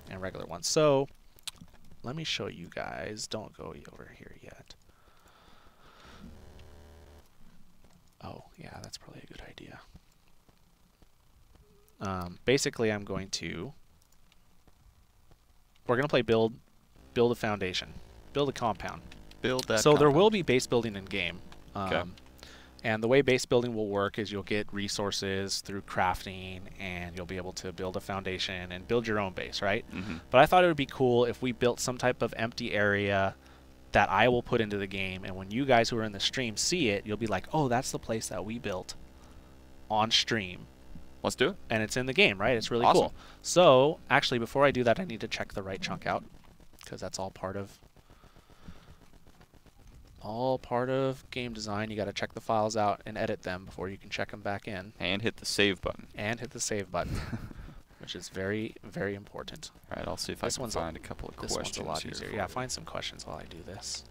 and regular ones. So let me show you guys. Don't go over here yet. Oh, yeah, that's probably a good idea. Basically, we're going to play build a foundation, build a compound. Build that. So there will be base building in game. Okay. And the way base building will work is you'll get resources through crafting, and you'll be able to build a foundation and build your own base, right? But I thought it would be cool if we built some type of empty area that I will put into the game, and when you guys who are in the stream see it, you'll be like, oh, that's the place that we built on stream. Let's do it. And it's in the game, right? It's really Awesome. cool. So, actually, before I do that, I need to check the right chunk out, because that's all part of game design. You got to check the files out and edit them before you can check them back in. And hit the save button. Which is very, very important. All right, I'll see if I can find a couple of questions. This one's a lot easier. Yeah, find some questions while I do this.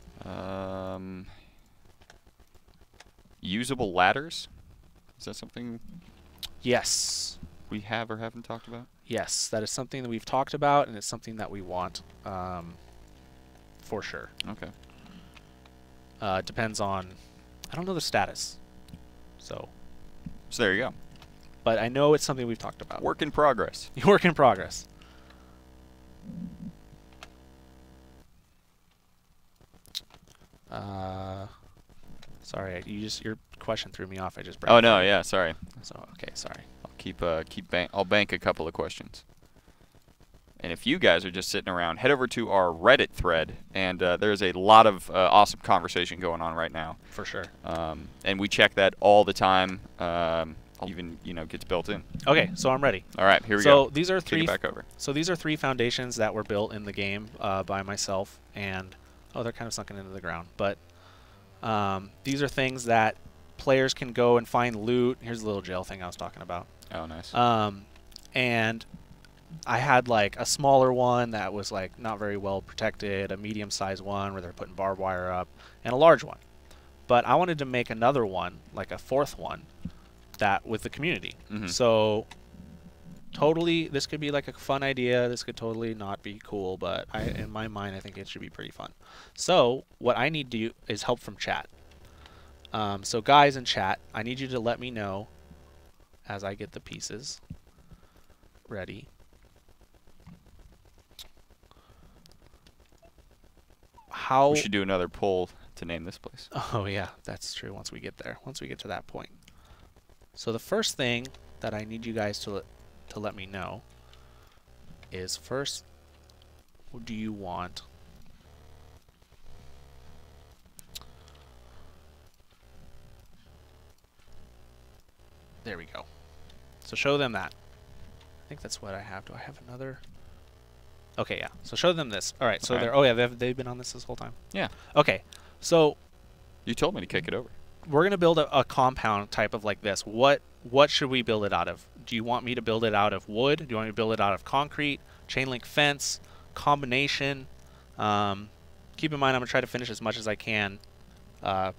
Usable ladders? Is that something? Yes. We have or haven't talked about? Yes, that is something that we've talked about, and it's something that we want for sure. Okay. Depends on, I don't know the status. So there you go. But I know it's something we've talked about. Work in progress. Work in progress. Sorry, your question threw me off. I just. Oh no, yeah, sorry. So okay, sorry. I'll bank a couple of questions. And if you guys are just sitting around, head over to our Reddit thread, and there's a lot of awesome conversation going on right now. For sure. And we check that all the time. Even gets built in. Okay, so I'm ready. All right, here we go. So these are three. Take it back over. So these are 3 foundations that were built in the game by myself, and they're kind of sunken into the ground. But these are things that players can go and find loot. Here's the little jail thing I was talking about. Oh, nice. And I had like a smaller one that was like not very well protected, a medium-sized one where they're putting barbed wire up, and a large one. But I wanted to make another one, like a 4th one, that with the community. So totally, this could be like a fun idea. This could totally not be cool, but in my mind, I think it should be pretty fun. So what I need to do is help from chat. So guys in chat, I need you to let me know as I get the pieces ready. We should do another poll to name this place. Oh yeah, that's true. Once we get there, once we get to that point. So the first thing that I need you guys to let me know is, first, what do you want? There we go. So show them that. I think that's what I have. Do I have another? Okay, yeah. So show them this. All right. So they're. Oh yeah, they've been on this whole time. Yeah. Okay. So. You told me to kick it over. We're gonna build a compound type of like this. What should we build it out of? Do you want me to build it out of wood? Do you want me to build it out of concrete, chain link fence, combination? Keep in mind, I'm gonna try to finish as much as I can. I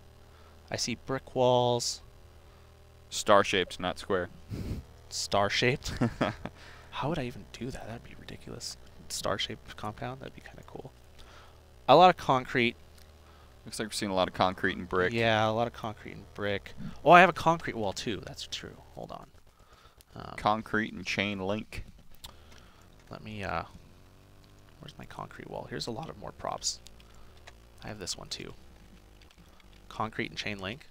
see brick walls. Star-shaped, not square. Star-shaped? How would I even do that? That'd be ridiculous. Star-shaped compound? That'd be kind of cool. A lot of concrete. Looks like we're seeing a lot of concrete and brick. Yeah, a lot of concrete and brick. Oh, I have a concrete wall too. That's true. Hold on. Concrete and chain link. Let me, where's my concrete wall? Here's a lot of more props. I have this one too. Concrete and chain link.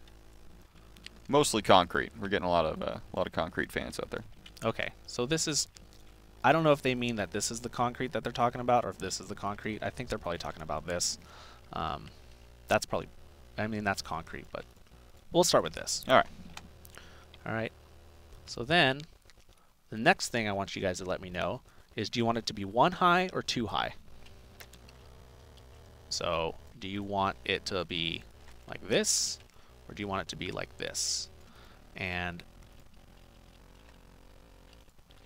Mostly concrete. We're getting a lot of concrete fans out there. Okay, so this is. I don't know if they mean that this is the concrete that they're talking about, or if this is the concrete. I think they're probably talking about this. That's probably. I mean, that's concrete, but we'll start with this. All right. All right. So then, the next thing I want you guys to let me know is, do you want it to be 1 high or 2 high? So, do you want it to be like this, or do you want it to be like this? And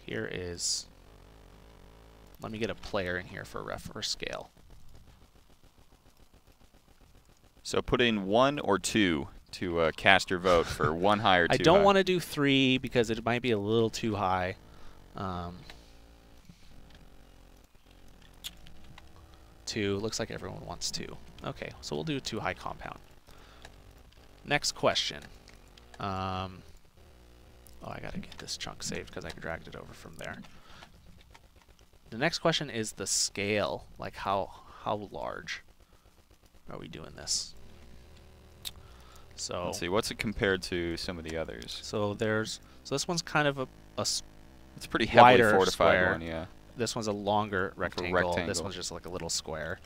here is, let me get a player in here for scale. So put in 1 or 2 to cast your vote for 1 high or 2 high. I don't want to do 3 because it might be a little too high. 2, looks like everyone wants 2. Okay, so we'll do a 2 high compound. Next question. Oh, I gotta get this chunk saved because I dragged it over from there. The next question is the scale. Like how large are we doing this? So let's see, what's it compared to some of the others? So this one's kind of it's a pretty heavily fortified square. one, yeah. This one's a longer rectangle. This one's just like a little square.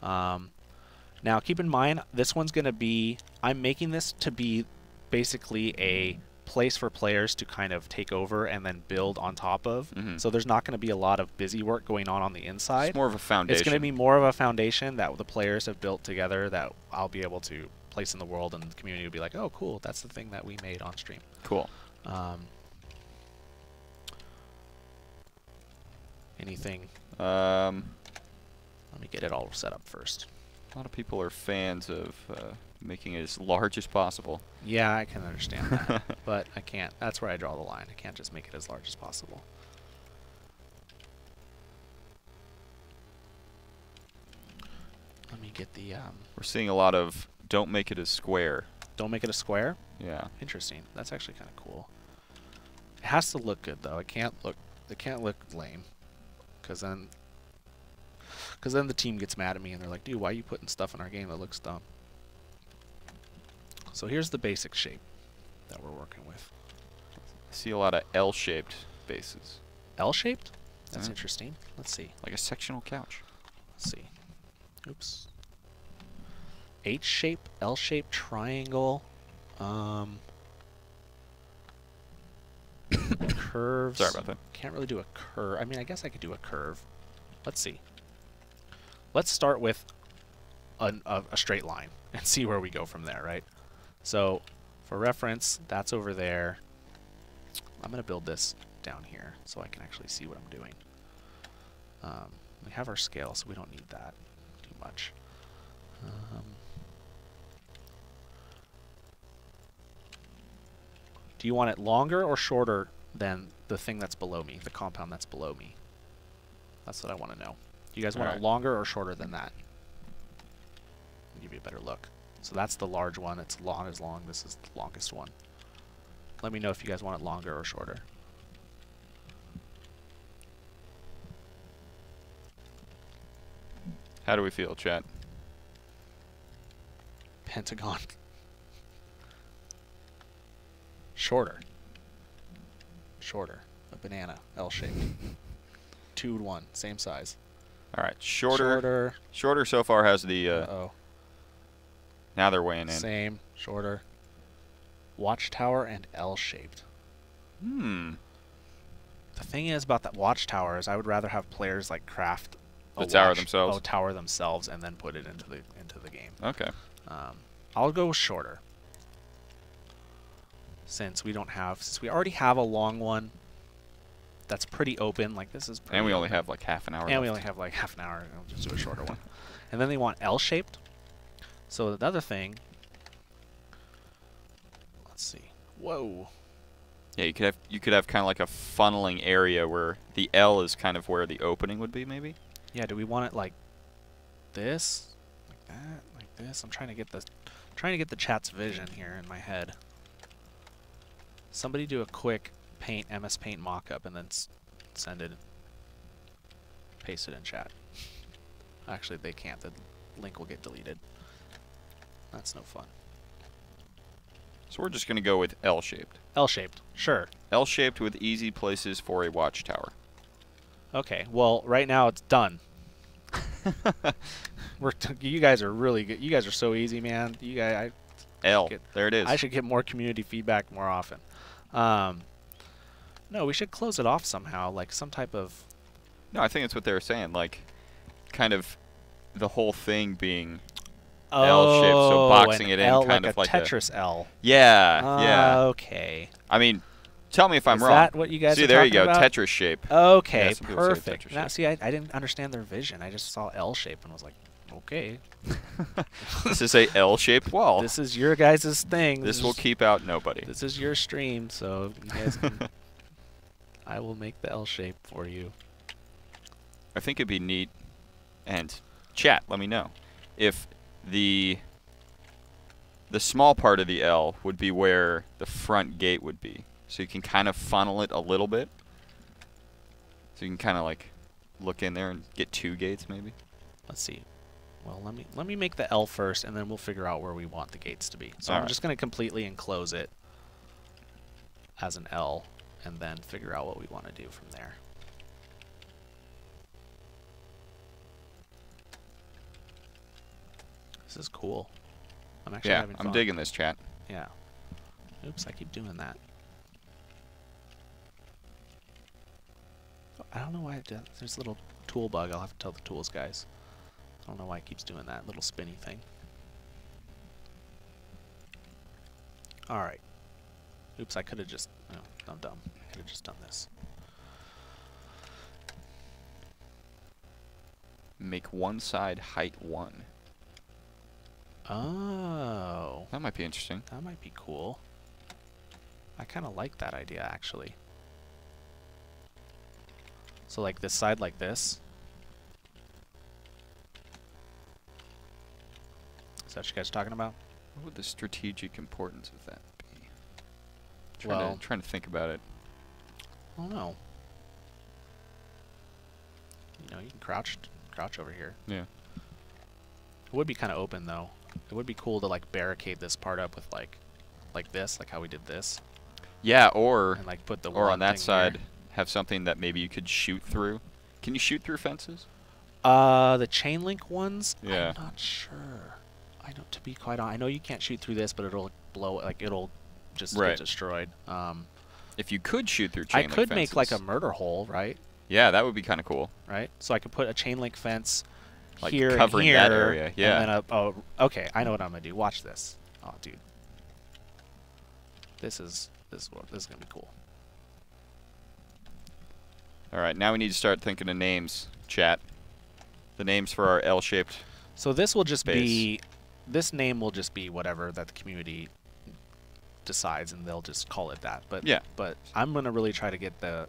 Now keep in mind, this one's going to be, I'm making this to be basically a place for players to kind of take over and then build on top of. So there's not going to be a lot of busy work going on the inside. It's more of a foundation. It's going to be more of a foundation that the players have built together that I'll be able to place in the world, and the community will be like, oh cool, that's the thing that we made on stream. Cool. Anything? Let me get it all set up first. A lot of people are fans of making it as large as possible. Yeah, I can understand that, but I can't. That's where I draw the line. I can't just make it as large as possible. Let me get the... We're seeing a lot of don't make it a square. Don't make it a square? Yeah. Interesting. That's actually kind of cool. It has to look good, though. It can't look lame. Because then the team gets mad at me and they're like, dude, why are you putting stuff in our game that looks dumb? So here's the basic shape that we're working with. I see a lot of L-shaped bases. L-shaped? That's interesting. Let's see. Like a sectional couch. Let's see. Oops. H-shape, L-shape, triangle. Curves. Sorry about that. Can't really do a curve. I mean, I guess I could do a curve. Let's see. Let's start with a straight line and see where we go from there, right? So, for reference, that's over there. I'm going to build this down here so I can actually see what I'm doing. We have our scale, so we don't need that too much. Do you want it longer or shorter than the thing that's below me, the compound that's below me? That's what I want to know. Do you guys want it longer or shorter than that? I'll give you a better look. So that's the large one. It's long. This is the longest one. Let me know if you guys want it longer or shorter. How do we feel, chat? Pentagon. Shorter. Shorter. A banana. L-shaped. 2 to 1. Same size. All right. Shorter. Shorter so far has the... Now they're weighing in. Same. Shorter. Watchtower and L-shaped. The thing is about that watchtower is I would rather have players like craft the tower themselves. Tower themselves and then put it into the game. Okay. I'll go with shorter. Since we already have a long one that's pretty open, like this is pretty and we only have like half an hour left. We only have like half an hour, I'll just do a shorter one. And then they want L-shaped. So another thing, let's see. Whoa. Yeah, you could have kind of like a funneling area where the L is kind of where the opening would be, maybe? Yeah, do we want it like this? Like that? Like this? I'm trying to get the chat's vision here in my head. Somebody do a quick MS Paint mock-up and then send it, paste it in chat. Actually, they can't. The link will get deleted. That's no fun. So we're just going to go with L-shaped. L-shaped, sure. L-shaped with easy places for a watchtower. Okay, well, right now it's done. You guys are really good. You guys are so easy, man. You guys, there it is. I should get more community feedback more often. No, we should close it off somehow, like some type of... No, I think it's what they were saying, like, kind of the whole thing being Oh, L-shaped, so boxing it in L, kind like of like Tetris L. Yeah, yeah. Okay. I mean, tell me if I'm wrong. Is that what you guys see, are there you talking go, about? Tetris shape. Okay, Yeah, some people say perfect. Tetris Now, shape. see, I didn't understand their vision. I just saw L shape and was like, okay. This is a L-shaped wall. This is your guys' thing. This will keep out nobody. This is your stream, so you guys can... I will make the L shape for you. I think it'd be neat, and chat, let me know, if the small part of the L would be where the front gate would be. So you can kind of funnel it a little bit. So you can kind of like look in there and get 2 gates maybe. Let's see. Well, let me make the L first, and then we'll figure out where we want the gates to be. So I'm just going to completely enclose it as an L, and then figure out what we want to do from there. This is cool. I'm actually having fun. I'm digging this, chat. Yeah. Oops, I keep doing that. I don't know why it does. There's a little tool bug. I'll have to tell the tools guys. I don't know why it keeps doing that little spinny thing. Alright. Oops, I could have just... Oh, I'm dumb. I could have just done this. Make one side height 1. Oh. That might be interesting. That might be cool. I kind of like that idea, actually. So like this side like this. Is that what you guys are talking about? What would the strategic importance of that be? Trying to think about it. I don't know. You know, you can crouch over here. Yeah. It would be kind of open though. It would be cool to like barricade this part up with like this, like how we did this. Yeah, or and like put the or on that side here. have something that maybe you could shoot through. Can you shoot through fences? The chain link ones? Yeah. I'm not sure. I don't, to be quite honest, I know you can't shoot through this, but it'll blow, like it'll just get destroyed. If you could shoot through chain link fences. I could make like a murder hole, right? Yeah, that would be kind of cool. Right? So I could put a chain link fence like here covering and here, that area. Yeah. And then okay, I know what I'm gonna do. Watch this. Oh, dude. This is gonna be cool. All right, now we need to start thinking of names, chat. The names for our L-shaped. So this will just base. be, this name will just be whatever that the community decides, and they'll just call it that. But yeah. But I'm gonna really try to get the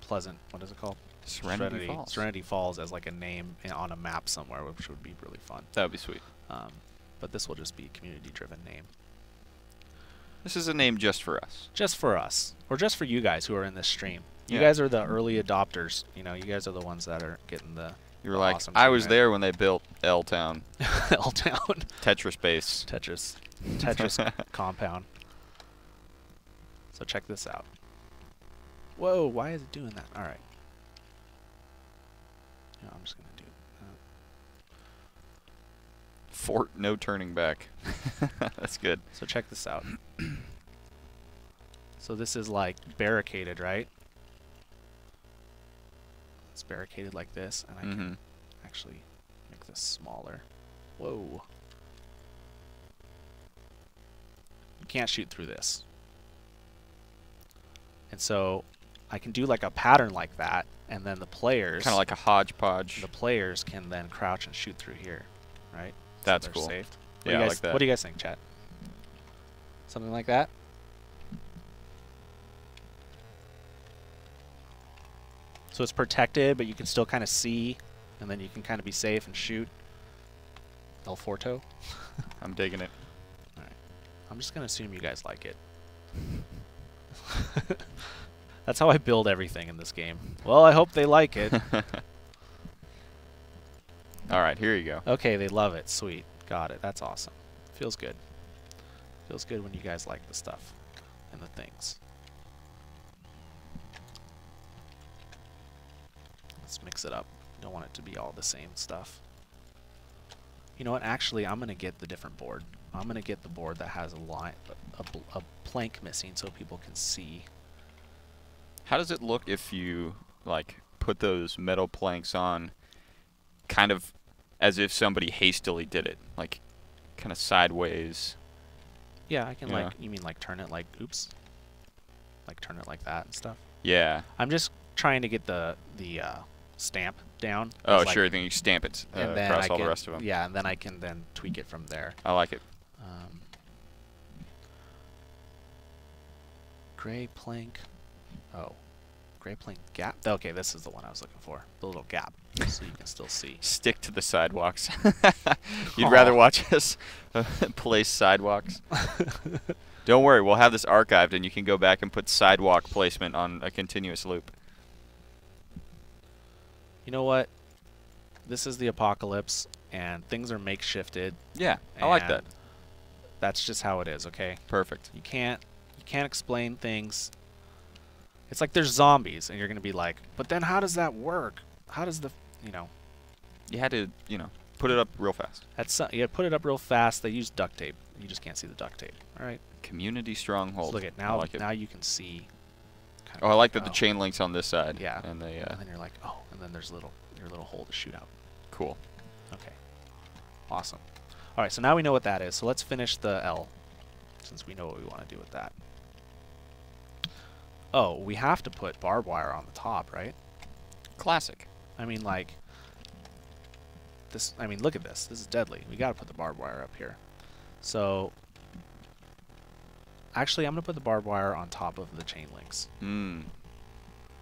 pleasant, what is it called? Serenity Falls as like a name on a map somewhere, which would be really fun. That would be sweet. But this will just be a community-driven name. This is a name just for us. Just for us, or just for you guys who are in this stream. You yeah. guys are the early adopters. You know, you guys are the ones that are getting the. You were like, awesome I was there when they built L-Town. L-Town. Tetris base. Tetris compound. So check this out. Whoa, why is it doing that? All right. No, I'm just gonna do. Fort, no turning back. That's good. So check this out. So this is like barricaded, right? It's barricaded like this, and I can actually make this smaller. Whoa. You can't shoot through this. And so I can do like a pattern like that, and then the players... Kind of like a hodgepodge. The players can then crouch and shoot through here, right? That's so cool. Saved. Yeah, I like that. What do you guys think, chat? Something like that? So it's protected, but you can still kind of see, and then you can kind of be safe and shoot. El Forto. I'm digging it. All right. I'm just going to assume you guys like it. That's how I build everything in this game. Well, I hope they like it. All right, here you go. Okay, they love it. Sweet. Got it. That's awesome. Feels good. Feels good when you guys like the stuff and the things. Let's mix it up. Don't want it to be all the same stuff. You know what? Actually, I'm going to get the different board. I'm going to get the board that has a line, a plank missing so people can see. How does it look if you like put those metal planks on kind of as if somebody hastily did it, like kind of sideways? Yeah, I can like, you mean like turn it like, oops, like turn it like that and stuff? Yeah. I'm just trying to get the stamp down. Oh, like, sure. Then you stamp it across all the rest of them. Yeah, and then I can then tweak it from there. I like it. Gray plank. Oh, gray plank gap. Okay, this is the one I was looking for. The little gap, so you can still see. Stick to the sidewalks. You'd rather watch us place sidewalks? Don't worry, we'll have this archived, and you can go back and put sidewalk placement on a continuous loop. You know what? This is the apocalypse, and things are makeshifted. Yeah, I like that. That's just how it is, okay? Perfect. You can't explain things. It's like there's zombies, and you're gonna be like, but then how does that work? How does the, you know? You had to, put it up real fast. Yeah, put it up real fast. They use duct tape. You just can't see the duct tape. All right. Community stronghold. So look at now. Now you can see. Oh, I like that the chain link's on this side. Yeah. And they. And then you're like, oh, and then there's your little hole to shoot out. Cool. Okay. Awesome. All right. So now we know what that is. So let's finish the L, since we know what we want to do with that. Oh, we have to put barbed wire on the top, right? Classic. I mean, like this. I mean, look at this. This is deadly. We got to put the barbed wire up here. So, actually, I'm gonna put the barbed wire on top of the chain links.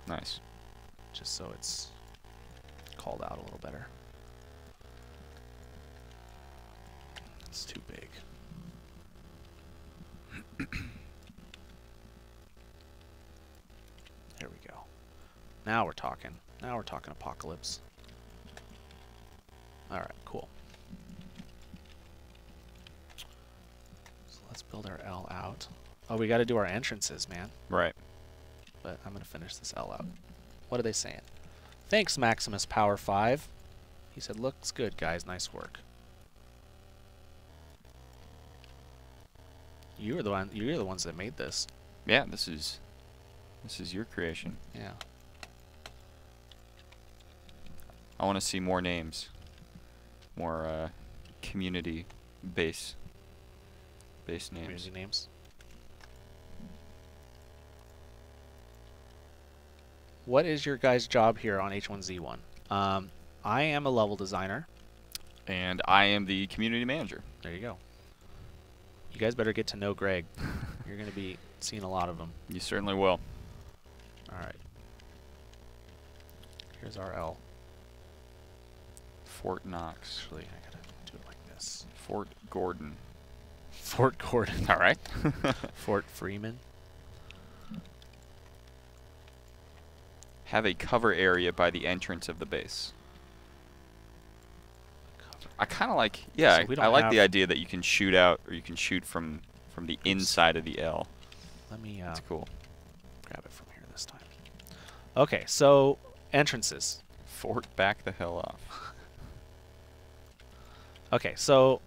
Nice. Just so it's called out a little better. It's too big. There we go. Now we're talking. Now we're talking apocalypse. All right, cool. So let's build our L out. Oh, we got to do our entrances, man. Right. But I'm going to finish this L out. What are they saying? Thanks, Maximus Power 5. He said, looks good, guys. Nice work. You're the ones that made this. Yeah, this is your creation. Yeah. I want to see more names. More community base names. Community names. What is your guys' job here on H1Z1? I am a level designer. And I am the community manager. There you go. You guys better get to know Greg. You're going to be seeing a lot of them. You certainly will. All right. Here's our L. Fort Knox. Actually, I got to do it like this. Fort Gordon. Fort Gordon. All right. Fort Freeman. Have a cover area by the entrance of the base. I kind of like, yeah, So I like the idea that you can shoot out, or you can shoot from the inside of the L. Let me That's cool. grab it from here this time. Okay, so entrances. Fort back the hell off. Okay, so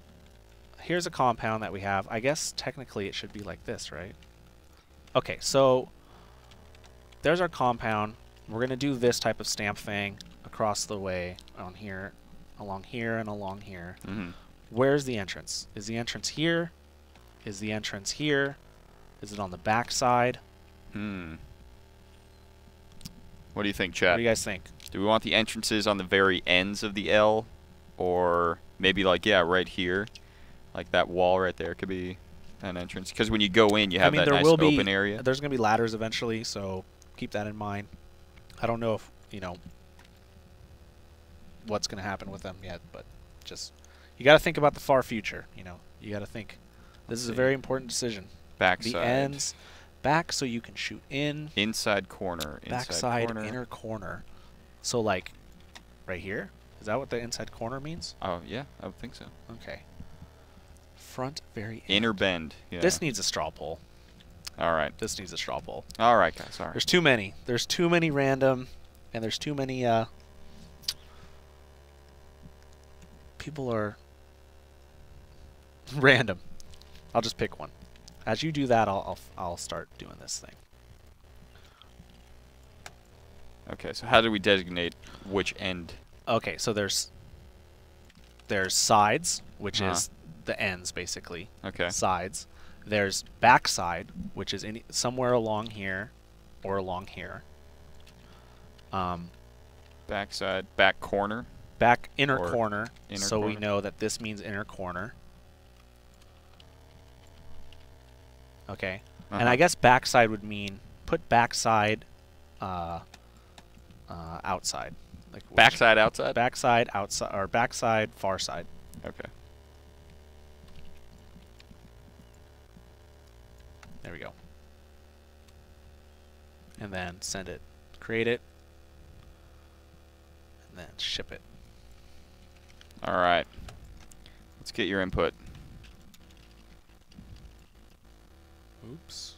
here's a compound that we have. I guess technically it should be like this, right? Okay, so there's our compound. We're going to do this type of stamp thing across the way on here, along here, and along here. Mm-hmm. Where's the entrance? Is the entrance here? Is the entrance here? Is it on the back side? What do you think, chat? What do you guys think? Do we want the entrances on the very ends of the L? Or maybe like, yeah, right here? Like that wall right there could be an entrance. Because when you go in, you have that nice open area. There's going to be ladders eventually, so keep that in mind. I don't know if, what's going to happen with them yet, but just, you got to think about the far future, You got to think, this is a very important decision. Backside. The ends, back so you can shoot in. Inside corner. Backside, corner. inner corner. So like, right here? Is that what the inside corner means? Oh, yeah, I would think so. Okay. Front, very end. Inner bend. Yeah. This needs a straw poll. All right. This needs a straw poll. All right, guys. All right. There's too many. There's too many random, and there's too many, people are random. I'll just pick one. As you do that, I'll start doing this thing. Okay, so how do we designate which end? Okay, so there's sides, which is the ends, basically. Okay. Sides. There's backside, which is somewhere along here or along here. Backside, back corner. Back inner corner. Inner so corner. we know that this means inner corner. Okay. And I guess backside would mean put backside outside. Like backside outside? Backside outside, or backside far side. Okay. There we go. And then send it, create it, and then ship it. All right. Let's get your input. Oops.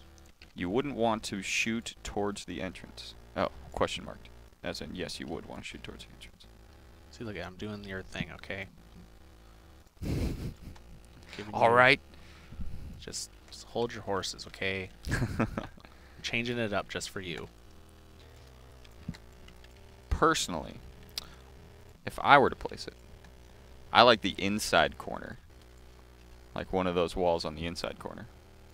You wouldn't want to shoot towards the entrance. Oh, question mark. As in, yes, you would want to shoot towards the entrance. See, look, I'm doing your thing, okay? All right. Just hold your horses, okay? Changing it up just for you. Personally, if I were to place it, I like the inside corner. Like one of those walls on the inside corner.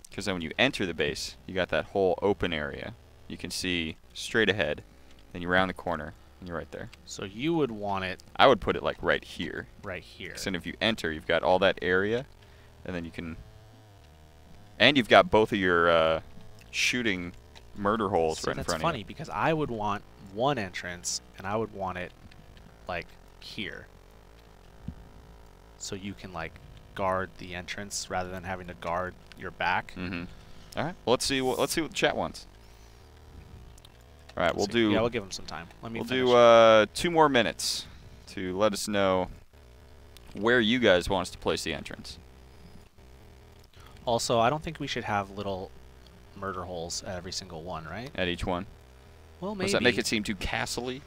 Because then when you enter the base, you got that whole open area. You can see straight ahead. Then you round the corner, and you're right there. So you would want it... I would put it like right here. Right here. So if you enter, you've got all that area, and then you can... And you've got both of your shooting murder holes right in front of you. That's funny, because I would want one entrance, and I would want it, like, here. So you can, like, guard the entrance rather than having to guard your back. Mm-hmm. All right. Well, let's see what the chat wants. All right, we'll do. Yeah, we'll give them some time. We'll do 2 more minutes to let us know where you guys want us to place the entrance. Also, I don't think we should have little murder holes at every single one, right? At each one. Well, maybe. Does that make it seem too castle-y?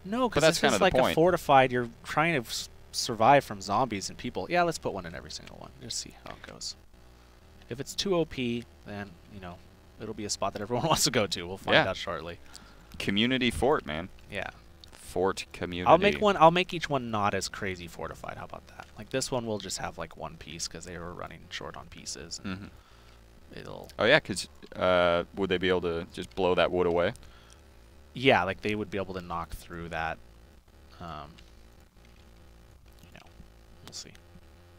No, because this is like a fortified. You're trying to survive from zombies and people. Yeah, let's put one in every single one. Just see how it goes. If it's too OP, then you know it'll be a spot that everyone wants to go to. We'll find out shortly. Community fort, man. Yeah. Fort community. I'll make each one not as crazy fortified. How about that? Like this one, will just have like one piece because they were running short on pieces. And it'll. Oh yeah, because would they be able to just blow that wood away? Yeah, like they would be able to knock through that. You know, we'll see.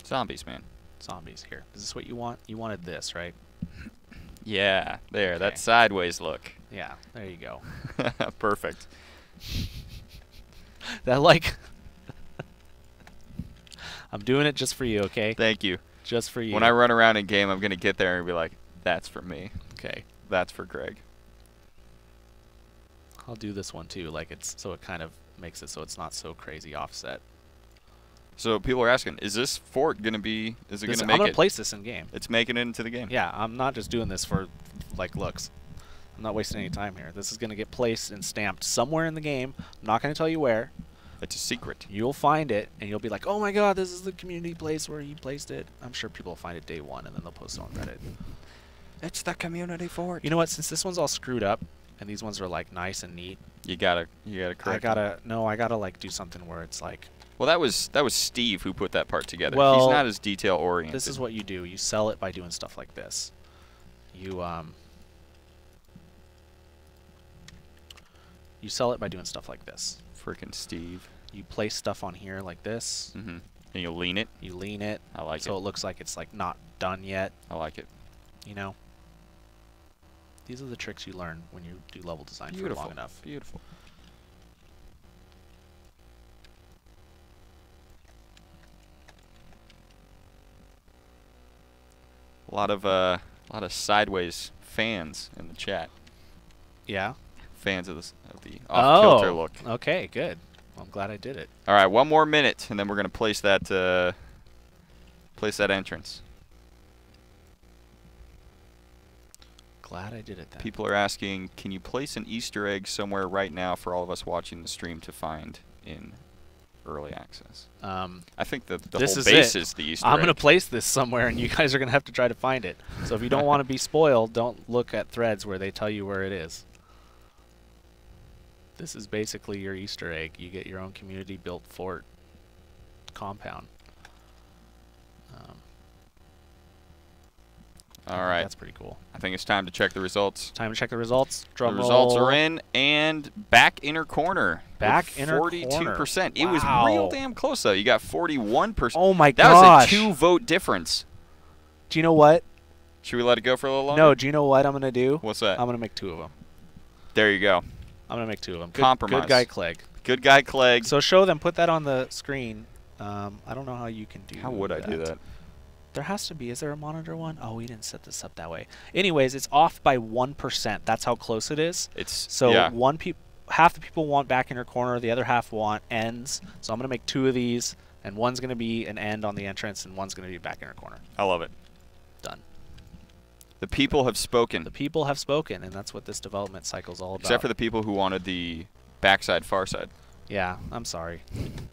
Zombies, man. Zombies here. Is this what you want? You wanted this, right? Yeah, there. Okay. That sideways look. Yeah, there you go. Perfect. That like... I'm doing it just for you, okay? Thank you. Just for you. When I run around in game, I'm going to get there and be like, that's for me. Okay. That's for Greg. I'll do this one too, like it's so it kind of makes it so it's not so crazy offset. So people are asking, is this fort going to be, is it going to make it? I'm going to place this in game. It's making it into the game. Yeah, I'm not just doing this for like looks. I'm not wasting any time here. This is going to get placed and stamped somewhere in the game. I'm not going to tell you where. It's a secret. You'll find it, and you'll be like, oh my god, this is the community place where you placed it. I'm sure people will find it day one, and then they'll post it on Reddit. It's the community fort. You know what? Since this one's all screwed up, and these ones are like nice and neat, you gotta correct. I gotta like do something where it's like. Well, that was Steve who put that part together. Well, he's not as detail oriented. This is what you do. You sell it by doing stuff like this. You sell it by doing stuff like this. Frickin' Steve. You place stuff on here like this. Mm-hmm. And you lean it. You lean it. I like it. So it looks like it's like not done yet. I like it. You know. These are the tricks you learn when you do level design for long enough. Beautiful. A lot of sideways fans in the chat. Yeah. Fans of the off-kilter look. Okay, good. Well, I'm glad I did it. All right, 1 more minute, and then we're gonna place that entrance. Glad I did it then. People are asking, can you place an Easter egg somewhere right now for all of us watching the stream to find in early access? I think the whole base is the Easter egg. I'm going to place this somewhere, and you guys are going to have to try to find it. So if you don't want to be spoiled, don't look at threads where they tell you where it is. This is basically your Easter egg. You get your own community-built fort compound. All right. That's pretty cool. I think it's time to check the results. Time to check the results. Drum the roll. results are in, and back inner corner. Back inner 42%. It wow. was real damn close, though. You got 41%. Oh, my gosh. gosh. That was a 2-vote difference. Do you know what? Should we let it go for a little longer? No, do you know what I'm going to do? What's that? I'm going to make 2 of them. There you go. I'm going to make 2 of them. Compromise. Good guy, Clegg. Good guy, Clegg. So show them. Put that on the screen. I don't know how you can do that. How would I do that? There has to be. Is there a monitor one? Oh, we didn't set this up that way. Anyways, it's off by 1%. That's how close it is. So yeah. Half the people want back inner corner. The other half want ends. So I'm going to make 2 of these. And one's going to be an end on the entrance, and one's going to be back inner corner. I love it. Done. The people have spoken. The people have spoken, and that's what this development cycle is all about. Except for the people who wanted the backside, far side. Yeah, I'm sorry.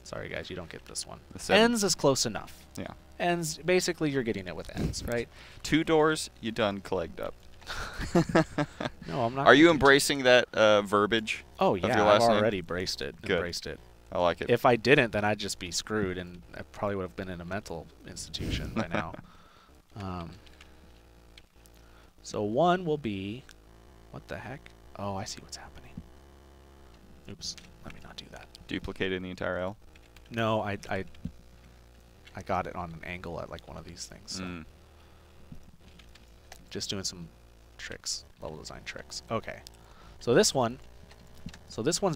Sorry, guys, you don't get this one. The ends is close enough. Yeah. Ends, basically, you're getting it with ends, right? 2 doors, you done Clegged up. No, I'm not. Are you embracing that verbiage? Oh, yeah, I've already embraced it. Good. Embraced it. I like it. If I didn't, then I'd just be screwed, and I probably would have been in a mental institution by now. So 1 will be, what the heck? Oh, I see what's happening. Oops, let me not do that. Duplicated the entire L? No, I got it on an angle at like one of these things. So. Just doing some tricks, level design tricks. Okay, so this one's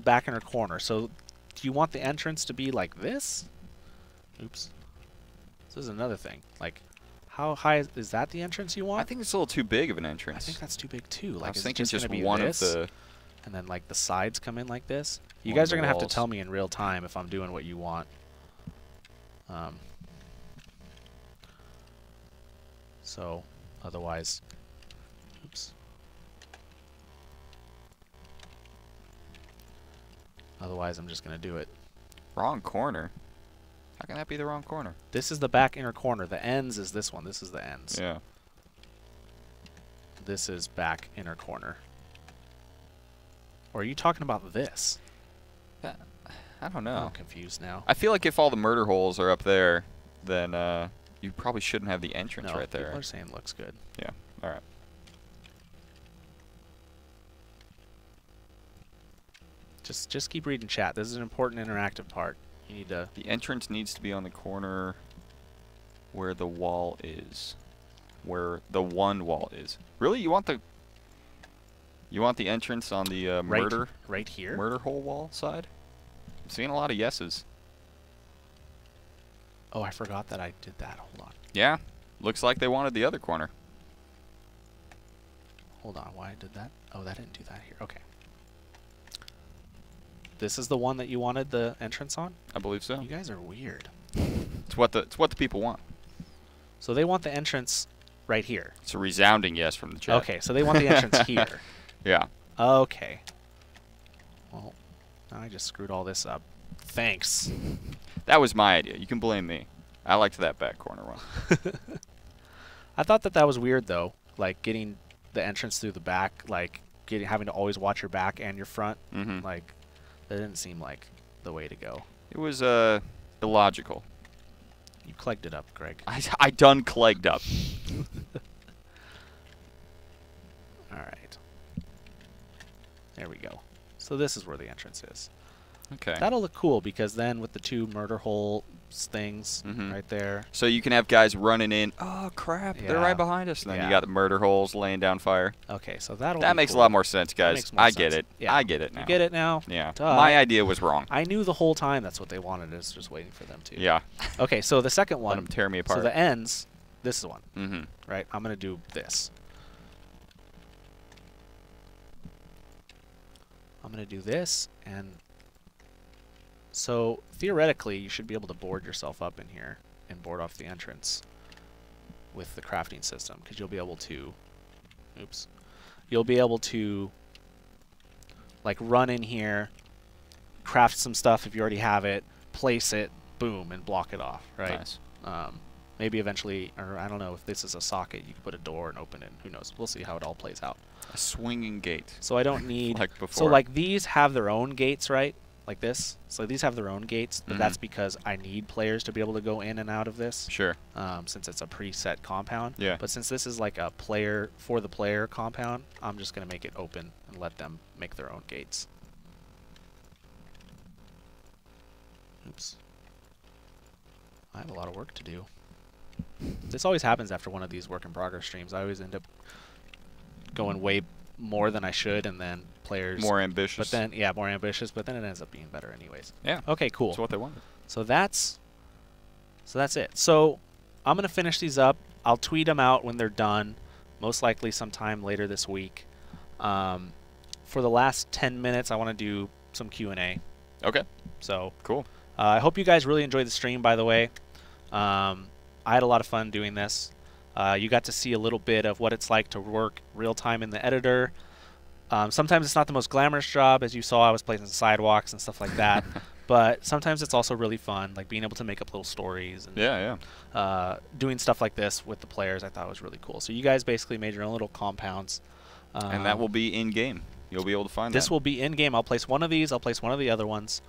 back inner corner. So do you want the entrance to be like this? Oops. This is another thing. Like, how high is that the entrance you want? I think it's a little too big of an entrance. I think that's too big too. Like, I was thinking just just be one this, of the. and then like the sides come in like this. You One guys of are the gonna have to walls. tell me in real time if I'm doing what you want. So, otherwise, oops. Otherwise, I'm just gonna do it. Wrong corner. How can that be the wrong corner? This is the back inner corner. The ends is this one. This is the ends. Yeah. This is back inner corner. Or are you talking about this? I don't know. I'm confused now. I feel like if all the murder holes are up there, then you probably shouldn't have the entrance right there. People are saying it looks good. Yeah. All right. Just keep reading chat. This is an important interactive part. You need to. The entrance needs to be on the corner where the wall is. Where the one wall is. Really? You want the entrance on the right here? murder hole wall side? I'm seeing a lot of yeses. Oh, I forgot that I did that. Hold on. Yeah. Looks like they wanted the other corner. Hold on. Why I did that? Oh, that didn't do that here. Okay. This is the one that you wanted the entrance on? I believe so. You guys are weird. It's what the people want. So they want the entrance right here. It's a resounding yes from the chat. Okay, so they want the entrance here. Yeah. Okay. Well, now I just screwed all this up. Thanks. That was my idea. You can blame me. I liked that back corner one. I thought that was weird though, like getting the entrance through the back, like having to always watch your back and your front. Mm-hmm. Like that didn't seem like the way to go. It was illogical. You clegged it up, Greg. I done clegged up. All right. There we go. So this is where the entrance is. Okay. That'll look cool because then with the 2 murder hole things right there. So you can have guys running in. Oh crap! Yeah. They're right behind us. And then Yeah. you got the murder holes laying down fire. Okay, so that makes cool. a lot more sense, guys. Makes more I sense. get it. Yeah. I get it now. You get it now? Yeah. Duh. My idea was wrong. I knew the whole time that's what they wanted. I was just waiting for them to. Yeah. Okay, so the second Let one. them tear me apart. So the ends. This is one. Mm-hmm. Right. I'm gonna do this. I'm gonna do this, and so theoretically you should be able to board yourself up in here and board off the entrance with the crafting system, because you'll be able to. Oops. You'll be able to like run in here, craft some stuff if you already have it, place it, boom, and block it off. Right. Nice. Maybe eventually, or I don't know if this is a socket, you can put a door and open it. Who knows? We'll see how it all plays out. A swinging gate. So I don't need... like before. So like these have their own gates, right? Like this. So these have their own gates, but that's because I need players to be able to go in and out of this. Sure. Since it's a preset compound. Yeah. But since this is like a player for the player compound, I'm just going to make it open and let them make their own gates. Oops. I have a lot of work to do. This always happens after one of these work in progress streams. I always end up going way more than I should, and then players more ambitious. But then more ambitious, but then it ends up being better anyways. Yeah. Okay, cool. That's what they wanted. So that's it. So I'm going to finish these up. I'll tweet them out when they're done, most likely sometime later this week. For the last 10 minutes, I want to do some Q&A. Okay. So cool. I hope you guys really enjoyed the stream, by the way. I had a lot of fun doing this. You got to see a little bit of what it's like to work real time in the editor. Sometimes it's not the most glamorous job. As you saw, I was placing sidewalks and stuff like that. But sometimes it's also really fun, like being able to make up little stories. And, doing stuff like this with the players I thought was really cool. So you guys basically made your own little compounds. And that will be in-game. You'll be able to find this will be in-game. I'll place one of these. I'll place one of the other ones.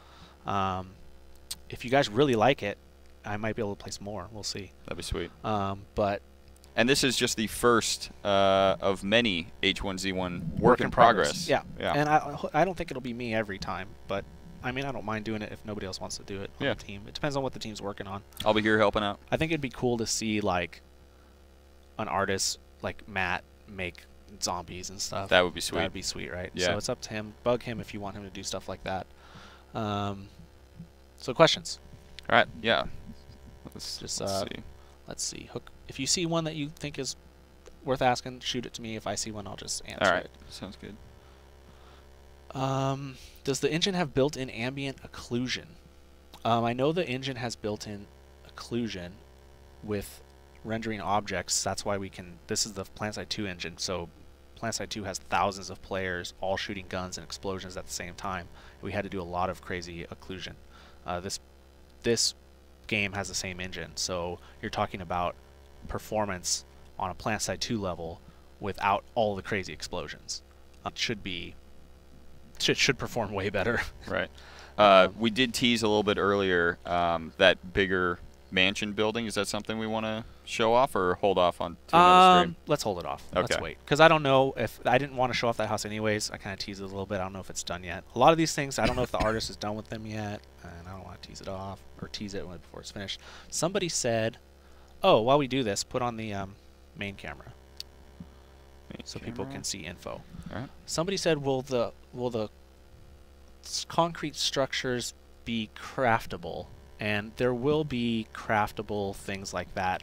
If you guys really like it, I might be able to place more. We'll see. That'd be sweet. And this is just the first of many H1Z1 work in progress. Yeah. And I don't think it'll be me every time, but I mean, I don't mind doing it if nobody else wants to do it on the team. It depends on what the team's working on. I'll be here helping out. I think it'd be cool to see like an artist like Matt make zombies and stuff. That would be sweet. That would be sweet, right? Yeah. So it's up to him. Bug him if you want him to do stuff like that. So questions. All right. Yeah. Let's see. Hook. If you see one that you think is worth asking, shoot it to me. If I see one, I'll just answer All right. it. Sounds good. Does the engine have built-in ambient occlusion? I know the engine has built-in occlusion with rendering objects. That's why we can... This is the PlanetSide 2 engine, so PlanetSide 2 has thousands of players all shooting guns and explosions at the same time. We had to do a lot of crazy occlusion. This game has the same engine, so you're talking about performance on a PlanetSide 2 level without all the crazy explosions. It should perform way better. Right. We did tease a little bit earlier that bigger mansion building. Is that something we want to show off or hold off on to another stream? Let's hold it off. Okay. Let's wait. Because I don't know if... I didn't want to show off that house anyways. I kind of teased it a little bit. I don't know if it's done yet. A lot of these things, I don't know if the artist is done with them yet. And I don't want to tease it off or tease it before it's finished. Somebody said, oh, while we do this, put on the main camera. People can see info. All right. Somebody said, will the concrete structures be craftable? And there will be craftable things like that.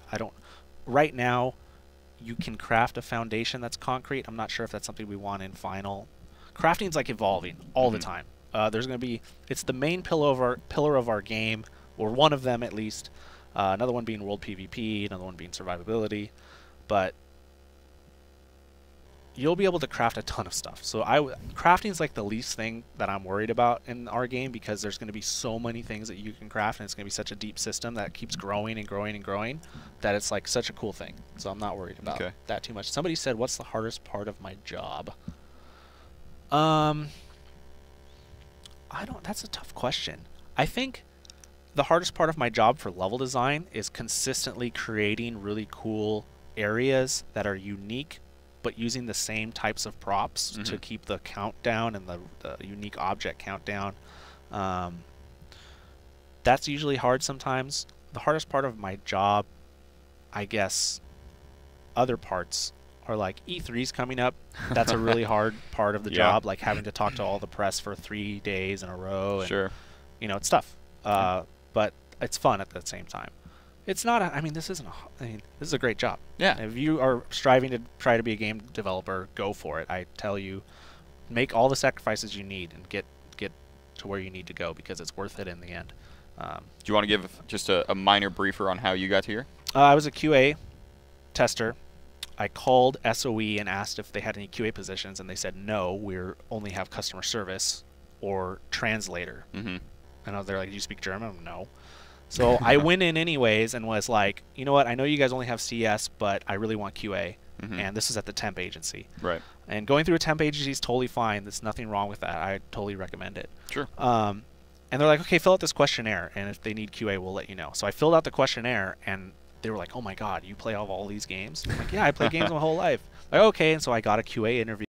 Right now, you can craft a foundation that's concrete. I'm not sure if that's something we want in final. Crafting's like evolving all the time. There's going to be... It's the main pillar of our game, or one of them at least. Another one being world PvP, another one being survivability. But you'll be able to craft a ton of stuff. So crafting is like the least thing that I'm worried about in our game, because there's going to be so many things that you can craft, and it's going to be such a deep system that keeps growing and growing and growing that it's like such a cool thing. So I'm not worried about that too much. Somebody said, what's the hardest part of my job? That's a tough question. I think the hardest part of my job for level design is consistently creating really cool areas that are unique, but using the same types of props to keep the countdown and the unique object countdown. That's usually hard sometimes. The hardest part of my job, I guess, other parts are like E3's coming up. That's a really hard part of the job, like having to talk to all the press for 3 days in a row. And, it's tough. But it's fun at the same time. It's not this is a great job. Yeah. If you are striving to try to be a game developer, go for it. I tell you, make all the sacrifices you need and get to where you need to go, because it's worth it in the end. Do you want to give just a minor briefer on how you got here? I was a QA tester. I called SOE and asked if they had any QA positions, and they said no, we only have customer service or translator. And they're like, do you speak German? No. So I went in anyways and was like, you know what, I know you guys only have CS, but I really want QA. and this is at the temp agency. Right. And going through a temp agency is totally fine. There's nothing wrong with that. I totally recommend it. Sure. And they're like, okay, fill out this questionnaire, and if they need QA, we'll let you know. So I filled out the questionnaire, and they were like, oh my God, you play all these games? I'm like, yeah, I play games my whole life. Like, okay, and so I got a QA interview.